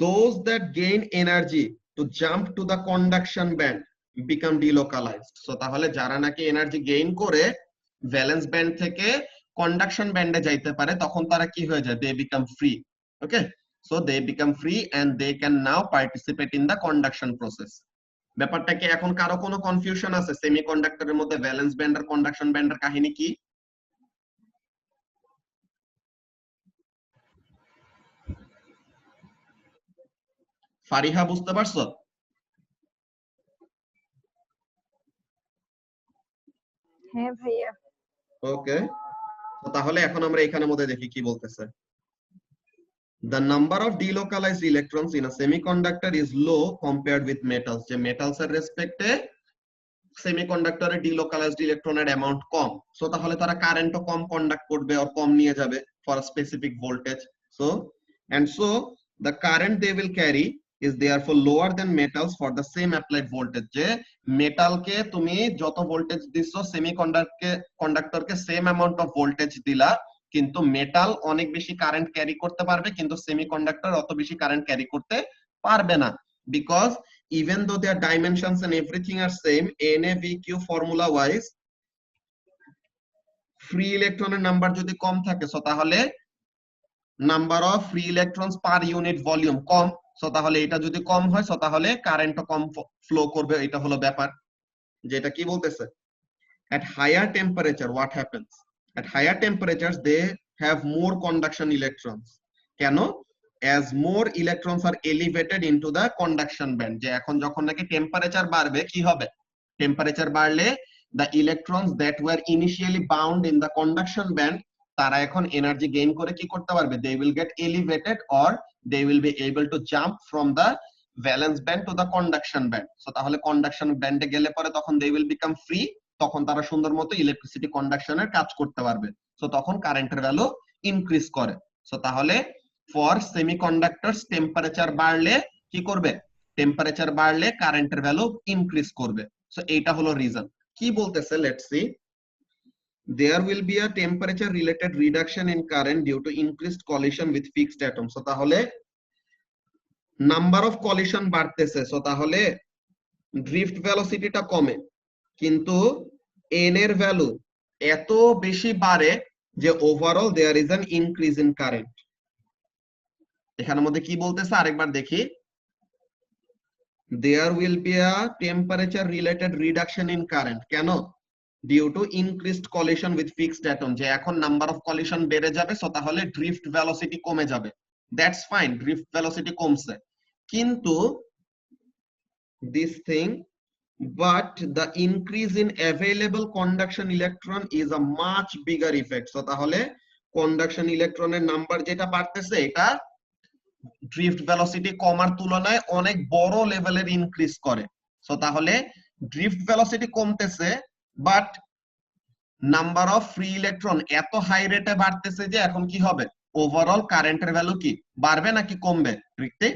those that gain energy to jump to the conduction band become delocalized। so তাহলে যারা নাকি energy gain করে valence band থেকে conduction ব্যান্ডে যাইতে পারে, তখন তারা কি হয়ে যায়, they become free। okay, so they become free and they can now participate in the conduction process। ব্যাপারটা কি এখন কারো কোনো কনফিউশন আছে সেমিকন্ডাক্টরের মধ্যে ভ্যালেন্স ব্যান্ড আর কন্ডাকশন ব্যান্ডের কাহিনী কি? ফারিহা বুঝতে পারছো?
হ্যাঁ ভাইয়া।
ওকে, তো তাহলে এখন আমরা এখানের মধ্যে দেখি কি বলতেছে। The number of delocalized electrons in a semiconductor is low compared with metals। যে মেটালস এর রেসপেক্টে সেমিকন্ডাক্টরে delocalized ইলেকট্রনের অ্যামাউন্ট কম, সো তাহলে তারা কারেন্টও কম কন্ডাক্ট করবে আর কম নিয়ে যাবে for a specific voltage. so the current they will carry is therefore lower than metals for the same applied voltage। যে মেটালকে তুমি যত ভোল্টেজ দিছো কন্ডাক্টরকে সেম অ্যামাউন্ট অফ ভোল্টেজ দিলা, কিন্তু মেটাল অনেক বেশি কারেন্ট ক্যারি করতে পারবে, কিন্তু সেমিকন্ডাক্টর অত বেশি কারেন্ট ক্যারি করতে পারবে না, because even though their dimensions and everything are same, NaVq formula wise free ইলেকট্রনের নাম্বার যদি কম থাকে সো তাহলে number of free electrons per unit volume com, so তাহলে এটা যদি কম হয় সো তাহলে কারেন্টও কম ফ্লো করবে, এটা হলো ব্যাপার। যেটা কি বলতেছে, at higher temperature what happens, at higher temperatures they have more conduction electrons, কেন, as more electrons are elevated into the conduction band, যে এখন যখন নাকি টেম্পারেচার বাড়বে কি হবে, টেম্পারেচার বাড়লে the electrons that were initially bound in the conduction band তারা এখন এনার্জি গেইন করে কি করতে পারবে, they will get elevated or they will be able to jump from the valence band to the conduction band, so তাহলে conduction ব্যান্ডে গেলে পরে তখন they will become free, তখন তারা সুন্দর মতো ইলেকট্রিসিটি কন্ডাকশনের কাজ করতে পারবে, সো তখন কারেন্টের ভ্যালু ইনক্রিজ করে। সো তাহলে ফর সেমিকন্ডাক্টরস টেম্পারেচার বাড়লে কি করবে, টেম্পারেচার বাড়লে কারেন্টের ভ্যালু ইনক্রিজ করবে। সো এইটা হলো রিজন। কি বলতেছে, let's see, there will be a temperature related reduction in current due to increased collision with fixed atoms, so তাহলে নাম্বার অফ কলিশন বাড়তেছে, সো তাহলে ড্রিফট ভেলোসিটিটা কমে, কিন্তু n এর ভ্যালু এত বেশি বাড়ে যে overall there is an increase in current. এখানের মধ্যে কি বলতেছে আরেকবার দেখি, there will be a temperature related reduction in current, কেন, due to increased collision with fixed atom, যে এখন নাম্বার অফ কলিশন বেড়ে যাবে, সো তাহলে ড্রিফট ভেলোসিটি কমে যাবে, দ্যাটস ফাইন, ড্রিফট ভেলোসিটি কমছে, কিন্তু this thing, but the increase in available conduction electron is a much bigger effect, so তাহলে conduction electron এর নাম্বার যেটা বাড়তেছে এটা ড্রিফট ভেলোসিটি কমার তুলনায় অনেক বড় লেভেলের ইনক্রিজ করে, সো তাহলে ড্রিফট ভেলোসিটি কমতেছে but number of free electron এত হাই রেটে বাড়তেছে যে এখন কি হবে, ওভারঅল কারেন্টের ভ্যালু কি বাড়বে নাকি কমবে, ঋত্বিক?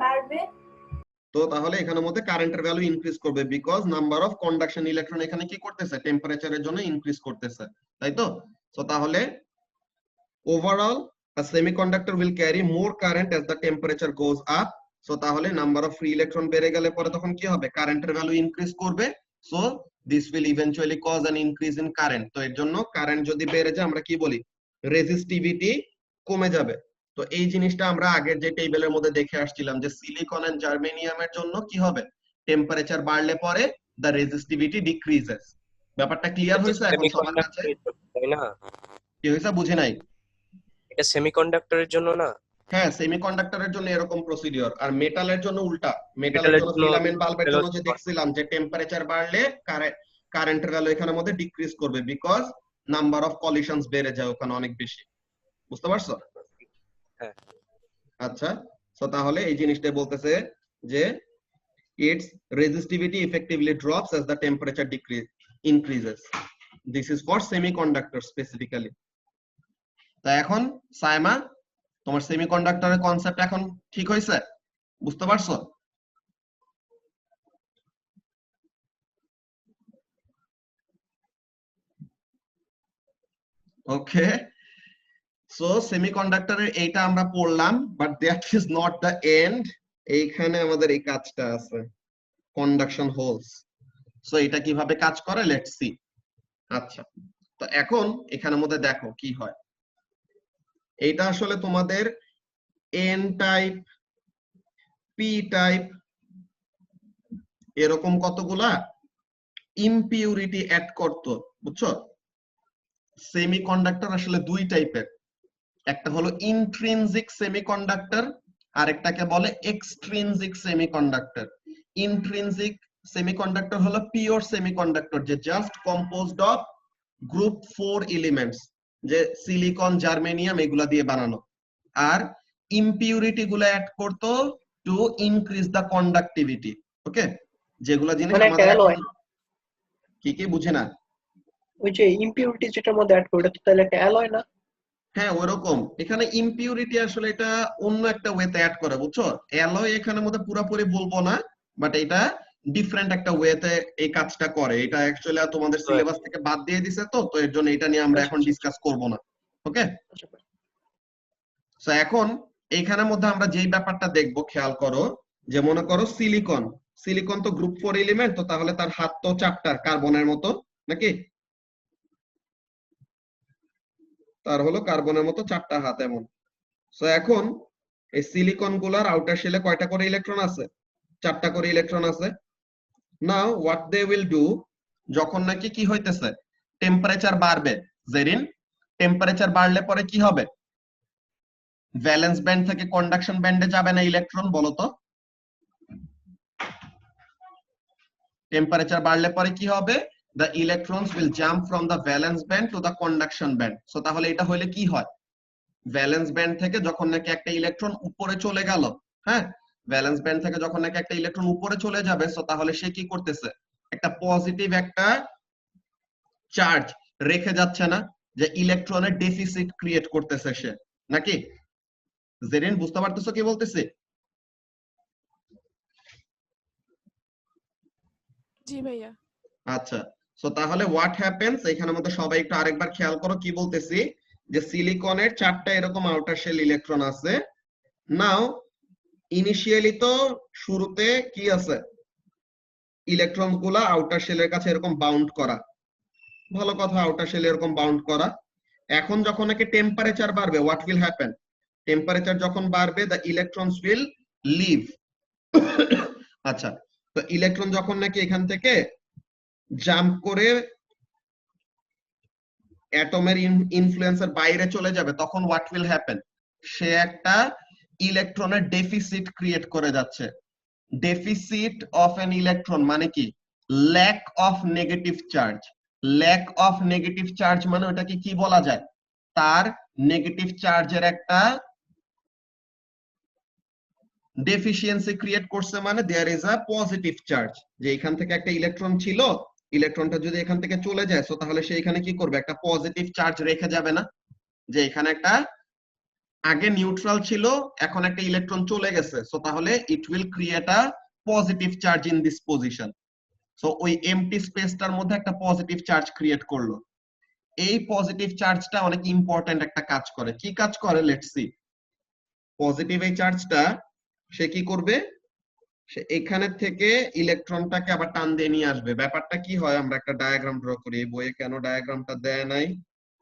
বাড়বে।
তো তাহলে এখানের মধ্যে কারেন্টের ভ্যালু ইনক্রিজ করবে, because number of conduction electron এখানে কি করতেছে, টেম্পারেচারের জন্য ইনক্রিজ করতেছে, তাই তো? সো তাহলে overall a semiconductor will carry more current as the temperature goes up, so তাহলে নাম্বার অফ ফ্রি ইলেকট্রন বেড়ে গেলে পরে তখন কি হবে, কারেন্টের ভ্যালু ইনক্রিজ করবে, so this will eventually cause an increase in current. তো এর জন্য কারেন্ট যদি বেড়ে যায় আমরা কি বলি, রেজিস্টিভিটি কমে যাবে। তো এই জিনিসটা আমরা আগের যে টেবিলের মধ্যে দেখে আসছিলাম যে সিলিকন এন্ড জার্মেনিয়ামের জন্য কি হবে, টেম্পারেচার বাড়লে পরে দ্য রেজিস্টিভিটি ডিক্রিজেস। ব্যাপারটা ক্লিয়ার হয়েছে এখন সবার কাছে?
তাই না,
কি হয়েছে বুঝি নাই?
এটা সেমিকন্ডাক্টরের জন্য না?
হ্যাঁ, সেমিকন্ডাক্টরের জন্য এরকম প্রসিডিওর, আর মেটালের জন্য উল্টা। মেটালের জন্য ফিলামেন্ট বাল্বের জন্য যে দেখছিলাম যে টেম্পারেচার বাড়লে কারেন্টের ভ্যালু এখানের মধ্যে ডিক্রিজ করবে, বিকজ নাম্বার অফ কলিশনস বেড়ে যায় ওখানে অনেক বেশি। বুঝতে পারছো?
হ্যাঁ।
আচ্ছা, সো তাহলে এই জিনিসটাই বলতেছে যে its resistivity effectively drops as the temperature increases. This is for semiconductor specifically. তা এখন সাইমা, তোমার সেমিকন্ডাক্টরের কনসেপ্ট এখন ঠিক হয়েছে, বুঝতে পারছো? ওকে, সো সেমিকন্ডাক্টরের এইটা আমরা পড়লাম, but that is not the end. এইখানে আমাদের এই কাজটা আছে, কন্ডাকশন হোলস। সো এটা কিভাবে কাজ করে লেটস সি। আচ্ছা, তো এখন এখানের মধ্যে দেখো কি হয়। এইটা আসলে তোমাদের এন টাইপ, পি টাইপ, এরকম কতগুলা ইমপিউরিটি অ্যাড করতো, বুঝছো? সেমিকন্ডাক্টর আসলে দুই টাইপের, একটা হলো ইন্ট্রিনজিক সেমিকন্ডাক্টর, আরেকটাকে বলে এক্সট্রিনজিক সেমিকন্ডাক্টর। ইন্ট্রিনজিক সেমিকন্ডাক্টর হলো পিওর সেমিকন্ডাক্টর, যে just composed of group 4 elements, যে সিলিকন, জার্মেনিয়াম এগুলা দিয়ে বানানো। আর ইমপিউরিটি গুলো অ্যাড করতো টু ইনক্রিজ দ্য কন্ডাক্টিভিটি। ওকে, যেগুলা জিনিস
মানে
আমাদের
অ্যালয়,
কি কি বুঝে না?
ওই যে ইমপিউরিটি যেটার মধ্যে অ্যাড করে, তো তাহলে একটা অ্যালয় না?
হ্যাঁ ওরকম, এখানে ইমপিউরিটি আসলে এটা অন্য একটা ওয়েতে অ্যাড করে, বুঝছো? অ্যালয় এখানের মধ্যে পুরোপুরি বলবো না, বাট এটা ডিফারেন্ট একটা ওয়েতে এই কাজটা করে। এটা অ্যাকচুয়ালি তোমাদের সিলেবাস থেকে বাদ দিয়ে দিছে, তো তো এর জন্য এটা নিয়ে আমরা এখন ডিসকাস করব না। ওকে, সো এখন এইখানের মধ্যে আমরা যেই ব্যাপারটা দেখব খেয়াল করো, যে মনে করো সিলিকন, সিলিকন তো গ্রুপ 4 এলিমেন্ট, তো তাহলে তার হাত তো 4টা কার্বনের মতো নাকি, তার হলো কার্বনের মতো 4টা হাত এমন। সো এখন এই সিলিকন গুলার আউটার শেলে কয়টা করে ইলেকট্রন আছে? 4টা করে ইলেকট্রন আছে। Now what they will do, যখন নাকি কি হইতেছে, টেম্পারেচার বাড়বে, জেরিন টেম্পারেচার বাড়লে পরে কি হবে? ভ্যালেন্স ব্যান্ড থেকে কন্ডাকশন ব্যান্ডে যাবে না ইলেকট্রন, বলো তো? টেম্পারেচার বাড়লে পরে কি হবে? the electrons will jump from the valence band to the conduction band. So তাহলে এটা হইলে কি হয়? ভ্যালেন্স ব্যান্ড থেকে যখন নাকি একটা ইলেকট্রন উপরে চলে গেল, হ্যাঁ, ভ্যালেন্স ব্যান্ড থেকে যখন নাকি একটা ইলেকট্রন উপরে চলে যাবে, সো তাহলে সে কি করতেছে? একটা পজিটিভ একটা চার্জ রেখে যাচ্ছে না, যে ইলেকট্রনের ডেফিসিট ক্রিয়েট করতেছে সে, নাকি? জেরিন বুঝতে পারতেছো কি বলতেছে?
জি ভাইয়া।
আচ্ছা, সো তাহলে হোয়াট হ্যাপেন্স, এখানের মধ্যে সবাই একটু আরেকবার খেয়াল করো কি বলতেছি, যে সিলিকনের 4টা এরকম আউটার শেল ইলেকট্রন আছে। নাও ইনিশিয়ালি তো শুরুতে কি আছে, ইলেকট্রন গুলা আউটার শেলের কাছে এরকম বাউন্ড করা, ভালো কথা, আউটার শেল এরকম বাউন্ড করা। এখন যখন নাকি টেম্পারেচার বাড়বে, হোয়াট উইল হ্যাপেন? টেম্পারেচার যখন বাড়বে, দ্য ইলেকট্রনস উইল লিভ। আচ্ছা, তো ইলেকট্রন যখন নাকি এখান থেকে জাম্প করে অ্যাটমের ইনফ্লুয়েন্সের বাইরে চলে যাবে, তখন হোয়াট উইল হ্যাপেন? সে একটা ইলেকট্রনের ডেফিসিট ক্রিয়েট করে যাচ্ছে। ডেফিসিট অফ এন ইলেকট্রন মানে কি? Lack of negative charge. Lack of negative charge মানে ওটাকে কি বলা যায়? তার নেগেটিভ চার্জের একটা ডেফিসিয়েন্সি ক্রিয়েট করছে, মানে there is a positive charge, যে এখান থেকে একটা ইলেকট্রন ছিল, ইলেকট্রনটা যদি এখান থেকে চলে যায়, সো তাহলে সে এখানে কি করবে? একটা পজিটিভ চার্জ রেখে যাবে না, যে এখানে একটা আগে নিউট্রাল ছিল, এখন একটা ইলেকট্রন চলে গেছে, সো তাহলে it will create a positive charge in this position. So ওই এমটি স্পেসটার মধ্যে একটা পজিটিভ চার্জ ক্রিয়েট করলো। এই পজিটিভ চার্জটা অনেক ইম্পর্টেন্ট একটা কাজ করে। কি কাজ করে? Let's see. পজিটিভ এই চার্জটা সে কি করবে? সে এখানে থেকে ইলেকট্রনটাকে আবার টান দিয়ে নিয়ে আসবে। ব্যাপারটা কি হয়, আমরা একটা ডায়াগ্রাম ড্র করি। বইয়ে কেন ডায়াগ্রামটা দেয় নাই,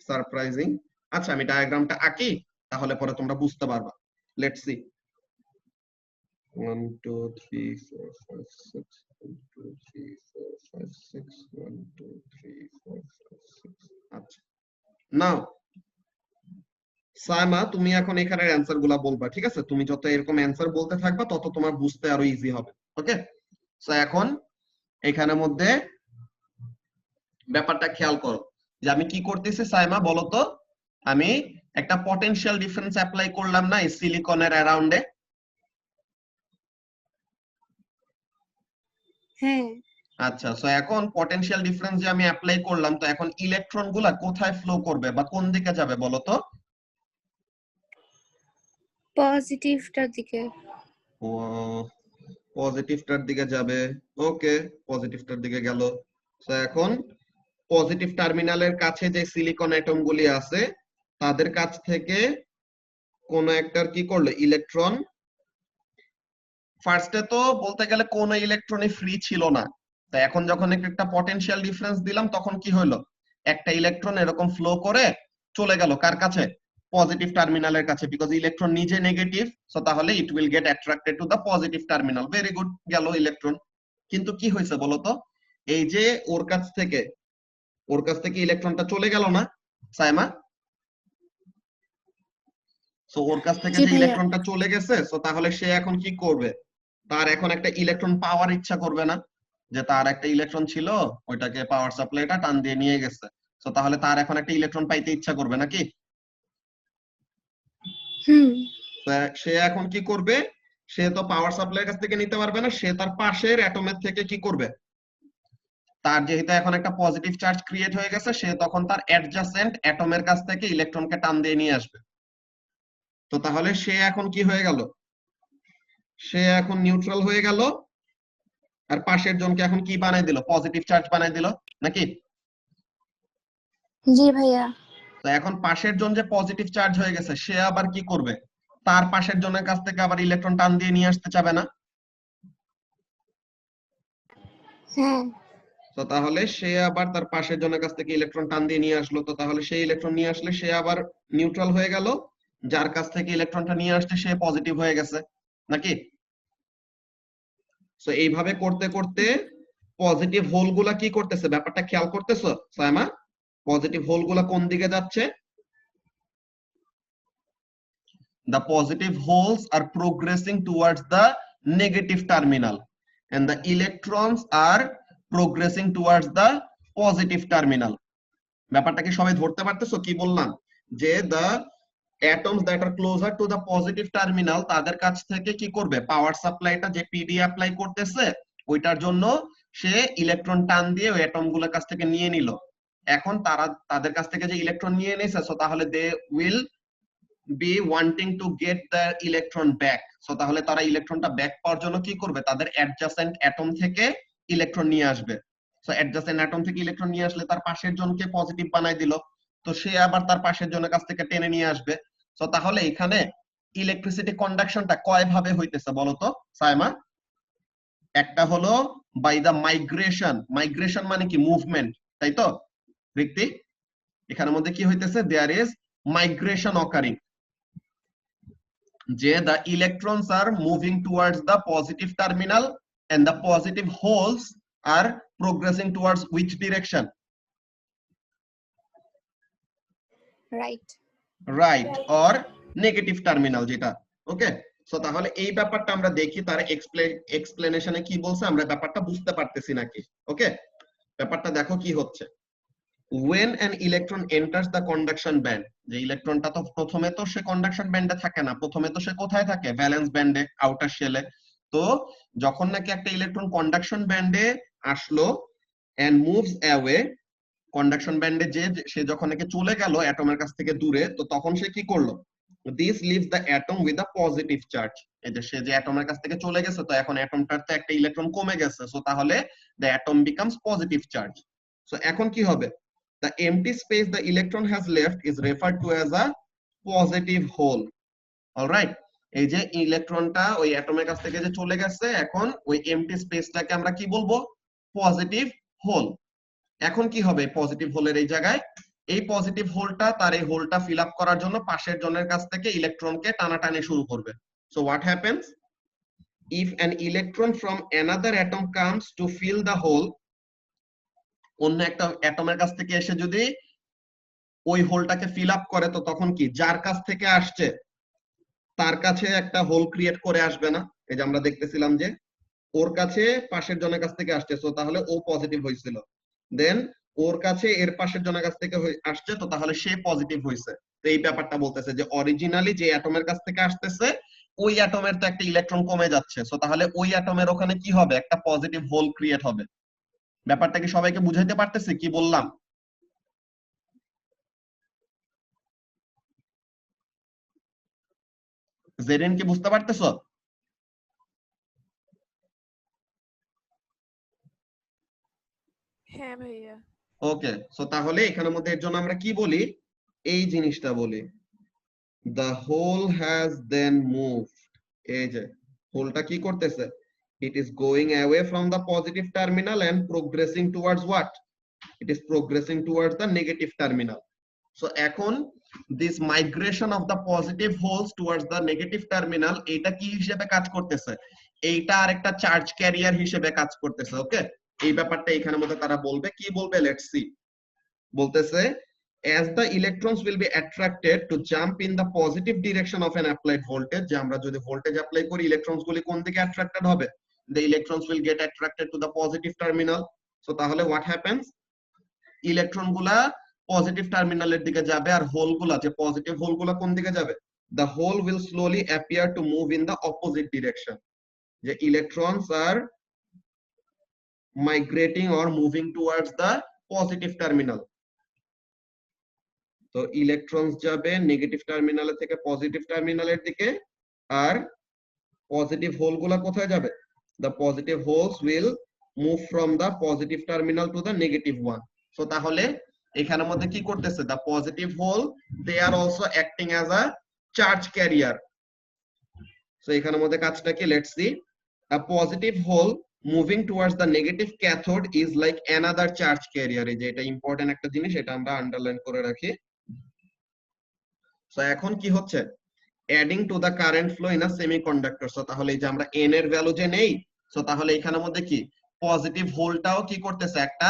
সারপ্রাইজিং। আচ্ছা, আমি ডায়াগ্রামটা আঁকি, তাহলে পরে তোমরা বুঝতে পারবা। Let's see. 1 2 3 4 5 6 1 2 3 4 5 6 1 2 3 4 5 6। আচ্ছা, নাও সায়মা, তুমি এখন এখানের অ্যানসার গুলা বলবা, ঠিক আছে? তুমি যত এরকম অ্যানসার বলতে থাকবা, তত তোমার বুঝতে আরো ইজি হবে। ওকে, সো এখন এখানের মধ্যে ব্যাপারটা খেয়াল করো, যে আমি কি করতেছি সায়মা বলো তো? আমি একটা পটেনশিয়াল ডিফারেন্স অ্যাপ্লাই করলাম না এই সিলিকনের অ্যারাউন্ডে?
হ্যাঁ।
আচ্ছা, সো এখন পটেনশিয়াল ডিফারেন্স যে আমি অ্যাপ্লাই করলাম, তো এখন ইলেকট্রন গুলা কোথায় ফ্লো করবে বা কোন দিকে যাবে বলো তো?
পজিটিভটার দিকে।
ও, পজিটিভটার দিকে যাবে। ওকে, পজিটিভটার দিকে গেল। তো এখন পজিটিভ টার্মিনালের কাছে যে সিলিকন অ্যাটম গুলি আছে, তাদের কাছ থেকে কোন একটার কি করলো? ইলেকট্রন। ফার্স্টে তো বলতে গেলে কোন ইলেকট্রনই ফ্রি ছিল না, তাই এখন যখন একটা পটেনশিয়াল ডিফারেন্স দিলাম, তখন কি হলো? একটা ইলেকট্রন এরকম ফ্লো করে চলে গেল কার কাছে? পজিটিভ টার্মিনালের কাছে, বিকজ ইলেকট্রন নিজে নেগেটিভ, সো তাহলে it will get attracted to the positive terminal. Very good, গেল ইলেকট্রন। কিন্তু কি হয়েছে বলতো? এই যে ওর কাছ থেকে ইলেকট্রনটা চলে গেল না সাইমা? সো ওর কাছ থেকে
জি
যে
ভাইয়া।
ইলেকট্রনটা চলে গেছে, সো তাহলে সে এখন কি করবে? তার এখন একটা ইলেকট্রন পাওয়ার ইচ্ছা করবে না, যে তার একটা ইলেকট্রন ছিল, ওইটাকে পাওয়ার সাপ্লাইটা টান দিয়ে নিয়ে গেছে, সো তাহলে তার এখন একটা ইলেকট্রন পাইতে ইচ্ছা করবে নাকি? সে এখন কি করবে? সে তো পাওয়ার সাপ্লাইয়ের কাছ থেকে নিতে পারবে না, সে তার পাশের অ্যাটমের থেকে কি করবে? তার যেহেতু এখন একটা পজিটিভ চার্জ ক্রিয়েট হয়ে গেছে, সে তখন তার অ্যাডজাসেন্ট অ্যাটমের কাছ থেকে ইলেকট্রনকে টান দিয়ে নিয়ে আসবে। তো তাহলে সে এখন কি হয়ে গেল? সে এখন নিউট্রাল হয়ে গেল, আর পাশের জনকে এখন কি বানাই দিল? পজিটিভ চার্জ বানাই দিল নাকি?
জি ভাইয়া।
তো এখন পাশের জন যে পজিটিভ চার্জ হয়ে গেছে, সে আবার কি করবে? তার পাশের জনের কাছ থেকে আবার ইলেকট্রন টান দিয়ে নিয়ে আসতে চাবে না?
হ্যাঁ।
তো তাহলে সে আবার তার পাশের জনের কাছ থেকে ইলেকট্রন টান দিয়ে নিয়ে আসলো, তো তাহলে সেই ইলেকট্রন নিয়ে আসলে সে আবার নিউট্রাল হয়ে গেল, যার কাছ থেকে ইলেকট্রনটা নিয়ে আসছে সে পজিটিভ হয়ে গেছে নাকি? সো এইভাবে করতে করতে পজিটিভ হোল গুলা কি করতেছে, ব্যাপারটা খেয়াল করতেছো সায়মা? পজিটিভ হোল গুলা কোন দিকে যাচ্ছে? The positive holes are progressing towards the negative terminal and the electrons are progressing towards the positive terminal. ব্যাপারটা কি সবাই ধরতে পারতেছো কি বললাম? যে the atoms that are closer to the positive terminal তাদের কাছ থেকে কি করবে, পাওয়ার সাপ্লাইটা যে পিডি অ্যাপ্লাই করতেছে ওইটার জন্য সে ইলেকট্রন টান দিয়ে ওই অ্যাটম গুলোর কাছ থেকে নিয়ে নিল। এখন তারা তাদের কাছ থেকে যে ইলেকট্রন নিয়ে নিয়েছে, সো তাহলে they will be wanting to get the electron back. So তাহলে তারা ইলেকট্রনটা ব্যাক পাওয়ার জন্য কি করবে, তাদের অ্যাডজাসেন্ট অ্যাটম থেকে ইলেকট্রন নিয়ে আসবে। সো অ্যাডজাসেন্ট অ্যাটম থেকে ইলেকট্রন নিয়ে আসলে তার পাশের জনকে পজিটিভ বানাই দিল, তো সে আবার তার পাশের জনের কাছ থেকে টেনে নিয়ে আসবে। সো তাহলে এখানে ইলেকট্রিসিটি কন্ডাকশনটা কয় ভাবে হইতেছে বলো তো সায়মা? একটা হলো বাই দা মাইগ্রেশন, মাইগ্রেশন মানে কি মুভমেন্ট, তাই তো ঋক্তি? এখানের মধ্যে কি হইতেছে, দেয়ার ইজ মাইগ্রেশন অকারিং, যে the electrons are moving towards the positive terminal and the positive holes are progressing towards which direction?
Right.
Right or negative terminal যেটা। ওকে, সো তাহলে এই ব্যাপারটা আমরা দেখি তার এক্সপ্লেনেশনে কি বলছে, আমরা ব্যাপারটা বুঝতে পারতেছি নাকি। ওকে, ব্যাপারটা দেখো কি হচ্ছে। when an electron enters the conduction band, যে ইলেকট্রনটা তো প্রথমে তো সে কন্ডাকশন ব্যান্ডে থাকে না, প্রথমে তো সে কোথায় থাকে, ভ্যালেন্স ব্যান্ডে, আউটার শেলে। তো যখন নাকি একটা ইলেকট্রন কন্ডাকশন ব্যান্ডে আসলো and moves away, কন্ডাকশন ব্যান্ডে যে সে যখন নাকি চলে গেল অ্যাটমের কাছ থেকে দূরে, তো তখন সে কি করলো, this leaves the atom with a positive charge. এই যে সে যে অ্যাটমের কাছ থেকে চলে গেছে, তো এখন অ্যাটমটার তো একটা ইলেকট্রন কমে গেছে, সো তাহলে the atom becomes positive charge. So এখন কি হবে, the empty space the electron has left is referred to as a positive hole. Alright, এই যে ইলেকট্রনটা ওই অ্যাটমের কাছ থেকে যে চলে গেছে, এখন ওই এমটি স্পেসটাকে আমরা কি বলবো, পজিটিভ হোল। এখন কি হবে পজিটিভ হোলের এই জায়গায়, এই পজিটিভ হোলটা তার এই হোলটা ফিল আপ করার জন্য পাশের জনের কাছ থেকে ইলেকট্রনকে টানাটানি শুরু করবে। So what happens, if an electron from another atom comes to fill the hole, অন্য একটা অ্যাটমের কাছ থেকে এসে যদি ওই হোলটাকে ফিল আপ করে, তো তখন কি, যার কাছ থেকে আসছে তার কাছে একটা হোল ক্রিয়েট করে আসবে না? এই যে আমরা দেখতেছিলাম যে ওর কাছে পাশের জনের কাছ থেকে আসছে, তো তাহলে ও পজিটিভ হয়েছিল, দেন ওর কাছে এর পাশের জনের কাছ থেকে আসছে, তো তাহলে সে পজিটিভ হয়েছে। তো এই ব্যাপারটা বলতেছে যে অরিজিনালি যে অ্যাটমের কাছ থেকে আসতেছে ওই অ্যাটমের তো একটা ইলেকট্রন কমে যাচ্ছে, সো তাহলে ওই অ্যাটমের ওখানে কি হবে, একটা পজিটিভ হোল ক্রিয়েট হবে। ব্যাপারটা কি সবাইকে বুঝাইতে পারতেছে কি বললাম? জেরিন কি বুঝতে পারতেছো?
হ্যাঁ ভাইয়া।
ওকে, সো তাহলে এখানের মধ্যে এর জন্য আমরা কি বলি, এই জিনিসটা বলি, the hole has then moved। এই যে হোলটা কি করতেছে, it is going away from the positive terminal and progressing towards what, it is progressing towards the negative terminal. So এখন this migration of the positive holes towards the negative terminal, এটা কি হিসেবে কাজ করতেছে, এইটা আরেকটা চার্জ ক্যারিয়ার হিসেবে কাজ করতেছে। ওকে, এই ব্যাপারটা এখানের মধ্যে তারা বলবে, কি বলবে, লেটস সি। বলতেছে as the electrons will be attracted to jump in the positive direction of an applied voltage, যে আমরা যদি ভোল্টেজ অ্যাপ্লাই করি ইলেকট্রনস গুলি কোন দিকে অ্যাট্রাক্টেড হবে, the electrons will get attracted to the positive terminal. So তাহলে what happens, ইলেকট্রন গুলা পজিটিভ টার্মিনালের দিকে যাবে, আর হোল গুলা যে পজিটিভ হোল গুলা কোন দিকে যাবে, the hole will slowly appear to move in the opposite direction. যে electrons are migrating or moving towards the positive terminal. তো ইলেকট্রনস যাবে নেগেটিভ টার্মিনাল থেকে পজিটিভ টার্মিনালের দিকে, আর পজিটিভ হোল গুলা কোথায় যাবে, the positive holes will move from the positive terminal to the negative one. So তাহলে এখানের মধ্যে কি করতেছে, the positive hole they are also acting as a charge carrier. So এখানের মধ্যে কাজটা কি, let's see. A positive hole moving towards the negative cathode is like another charge carrier. এই যে এটা ইম্পর্টেন্ট একটা জিনিস, এটা আমরা আন্ডারলাইন করে রাখি। সো এখন কি হচ্ছে, adding to the current flow in a semiconductor. So তাহলে এই যে আমরা n এর ভ্যালু যে নেই, সো তাহলে এখানের মধ্যে কি পজিটিভ হোলটাও কি করতেছে, একটা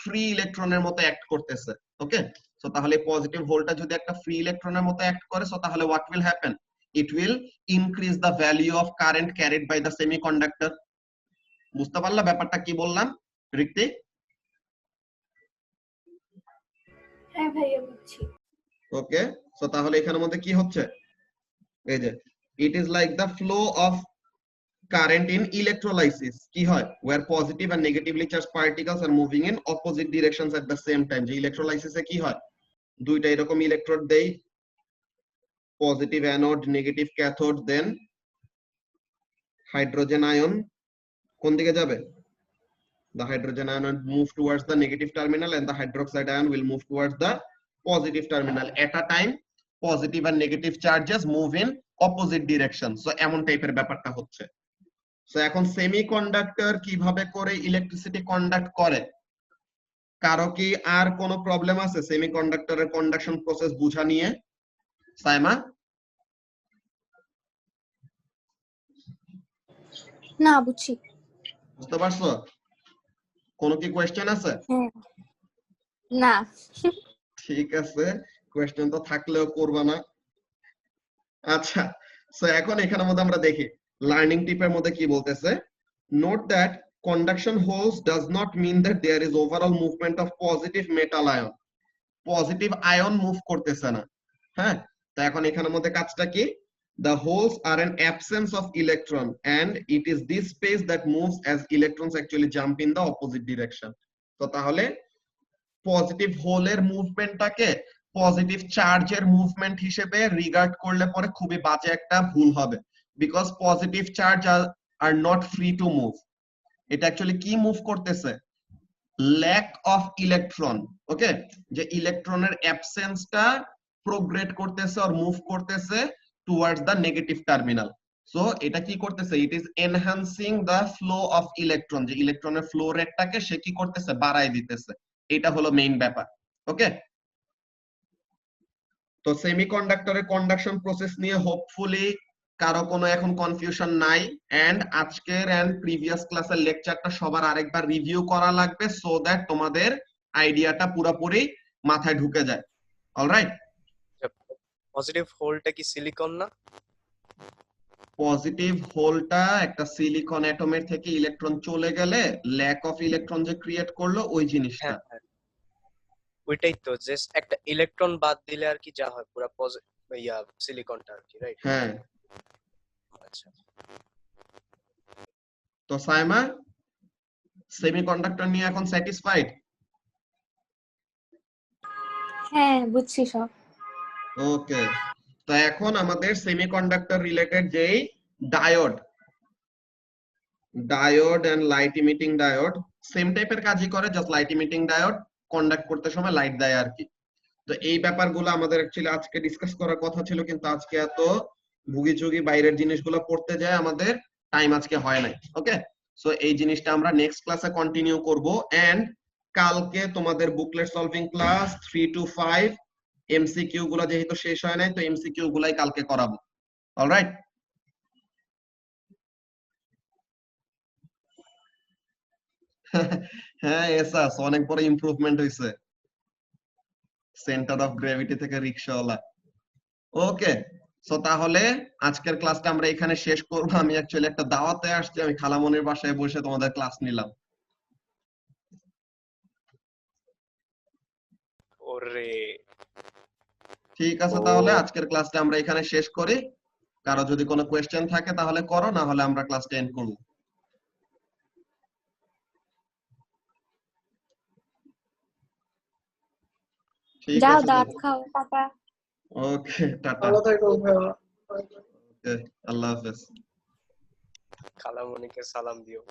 ফ্রি ইলেকট্রনের মতো অ্যাক্ট করতেছে। ওকে, সো তাহলে পজিটিভ হোলটা যদি একটা ফ্রি ইলেকট্রনের মতো অ্যাক্ট করে, সো তাহলে what will happen, it will increase the value of current carried by the semiconductor. বুঝতে পারলা ব্যাপারটা কি বললাম ঋত্বিক?
হ্যাঁ ভাইয়া বুঝছি।
ওকে, সো তাহলে এখানের মধ্যে কি হচ্ছে, এই যে it is like the flow of current in electrolysis কি হয়, where positive and negatively charged particles are moving in opposite directions at the same time। যে ইলেকট্রোলাইসিস এ কি হয়, দুইটা এরকম ইলেকট্রোড দেই, পজিটিভ অ্যানোড নেগেটিভ ক্যাথোড, দেন হাইড্রোজেন আয়ন কোন দিকে যাবে, the hydrogen ion will move towards the negative terminal and the hydroxide ion will move towards the positive terminal at a time। positive and negative charges move in opposite direction। so এমন টাইপের ব্যাপারটা হচ্ছে। So এখন semiconductor কিভাবে করে electricity conduct করে, কারো কি আর কোনো প্রবলেম আছে সেমিকন্ডাক্টরের কন্ডাকশন প্রসেস বুঝা নিয়ে? সাইমা?
না বুঝছি।
বুঝতে পারছো? কোনো কি কোয়েশ্চেন আছে?
হ্যাঁ। না।
ঠিক আছে, কোয়েশ্চেন তো থাকলেও করবা না। আচ্ছা, সো এখন এখানের মধ্যে আমরা দেখি লার্নিং টিপের মধ্যে কি বলতেছে। Note that conduction holes does not mean that there is overall movement of positive metal ion। Positive ion move করতেছে না। হ্যাঁ, তো এখন এখানের মধ্যে কাজটা কি, the holes are an absence of electron and it is this space that moves as electrons actually jump in the opposite direction। তো তাহলে পজিটিভ হোলের মুভমেন্টটাকে পজিটিভ চার্জের মুভমেন্ট হিসেবে রিগার্ড করলে পরে খুবই বাজে একটা ভুল হবে, because positive charge are not free to move. এটা অ্যাকচুয়ালি কি মুভ করতেছে, ল্যাক অফ ইলেকট্রন। ওকে, যে ইলেকট্রনের অ্যাবসেন্সটা প্রোগ্রেড করতেছে আর মুভ করতেছে towards the negative terminal. So এটা কি করতেছে, it is enhancing the flow of electron, যে ইলেকট্রনের ফ্লো রেটটাকে সে কি করতেছে, বাড়ায় দিতেছে। এটা হলো মেইন ব্যাপার। ওকে, তো সেমিকন্ডাক্টরের কন্ডাকশন প্রসেস নিয়ে হোপফুলি কারো কোনো এখন কনফিউশন নাই। এন্ড আজকের এন্ড প্রিভিয়াস ক্লাসের লেকচারটা সবার আরেকবার রিভিউ করা লাগবে, সো দ্যাট তোমাদের আইডিয়াটা পুরোপুরি মাথায় ঢুকে যায়। অলরাইট,
পজিটিভ হোলটা কি সিলিকন না?
পজিটিভ হোলটা একটা সিলিকন অ্যাটমের থেকে ইলেকট্রন চলে গেলে ল্যাক অফ ইলেকট্রন যে ক্রিয়েট করলো ওই জিনিসটা।
হ্যাঁ, ওইটাই তো, জাস্ট একটা ইলেকট্রন বাদ দিলে আর কি যা হয় পুরো সিলিকনটা আর কি, রাইট?
হ্যাঁ,
আচ্ছা,
তো সাইমা সেমিকন্ডাক্টর নিয়ে এখন স্যাটিসফাইড?
হ্যাঁ বুঝছি সব।
ওকে, তো এখন আমাদের সেমিকন্ডাক্টর রিলেটেড যেই diode and light emitting diode same টাইপের কাজই করে, just light emitting diode conduct করতে সময় লাইট দেয় আর কি। তো এই ব্যাপারগুলো আমাদের অ্যাকচুয়ালি আজকে ডিসকাস করার কথা ছিল, কিন্তু আজকে এত ভুগি চুগি বাইরের জিনিসগুলো পড়তে যায় আমাদের টাইম আজকে হয় নাই। ওকে, সো এই জিনিসটা আমরা নেক্সট ক্লাসে কন্টিনিউ করব। এন্ড কালকে তোমাদের booklet solving class 3 to 5, MCQ গুলো যেহেতু শেষ হয় নাই, তো এমসিকিউ গুলাই কালকে করাবো। অলরাইট, হ্যাঁ এসাস অনেক বড় ইমপ্রুভমেন্ট হয়েছে, সেন্টার অফ গ্র্যাভিটি থেকে রিকশাওয়ালা। ওকে, সো তাহলে আজকের ক্লাসটা আমরা এখানে শেষ করব। আমি অ্যাকচুয়ালি একটা দাওয়াতে আসছি, আমি খালামনির বাসায় বসে তোমাদের ক্লাস নিলাম।
ওরে
ঠিক আছে, তাহলে আজকের ক্লাসটা আমরা এখানে শেষ করি। কারো যদি কোনো কোয়েশ্চেন থাকে তাহলে করো, না হলে আমরা ক্লাসটা এন্ড করব। ঠিক
যাও
আছে,
দাঁত খাও, টাটা।
ওকে, টাটা।
ভালো থাকো ভাইয়া।
ওকে, আল্লাহ হাফেজ।
খালামণিকে সালাম দিও।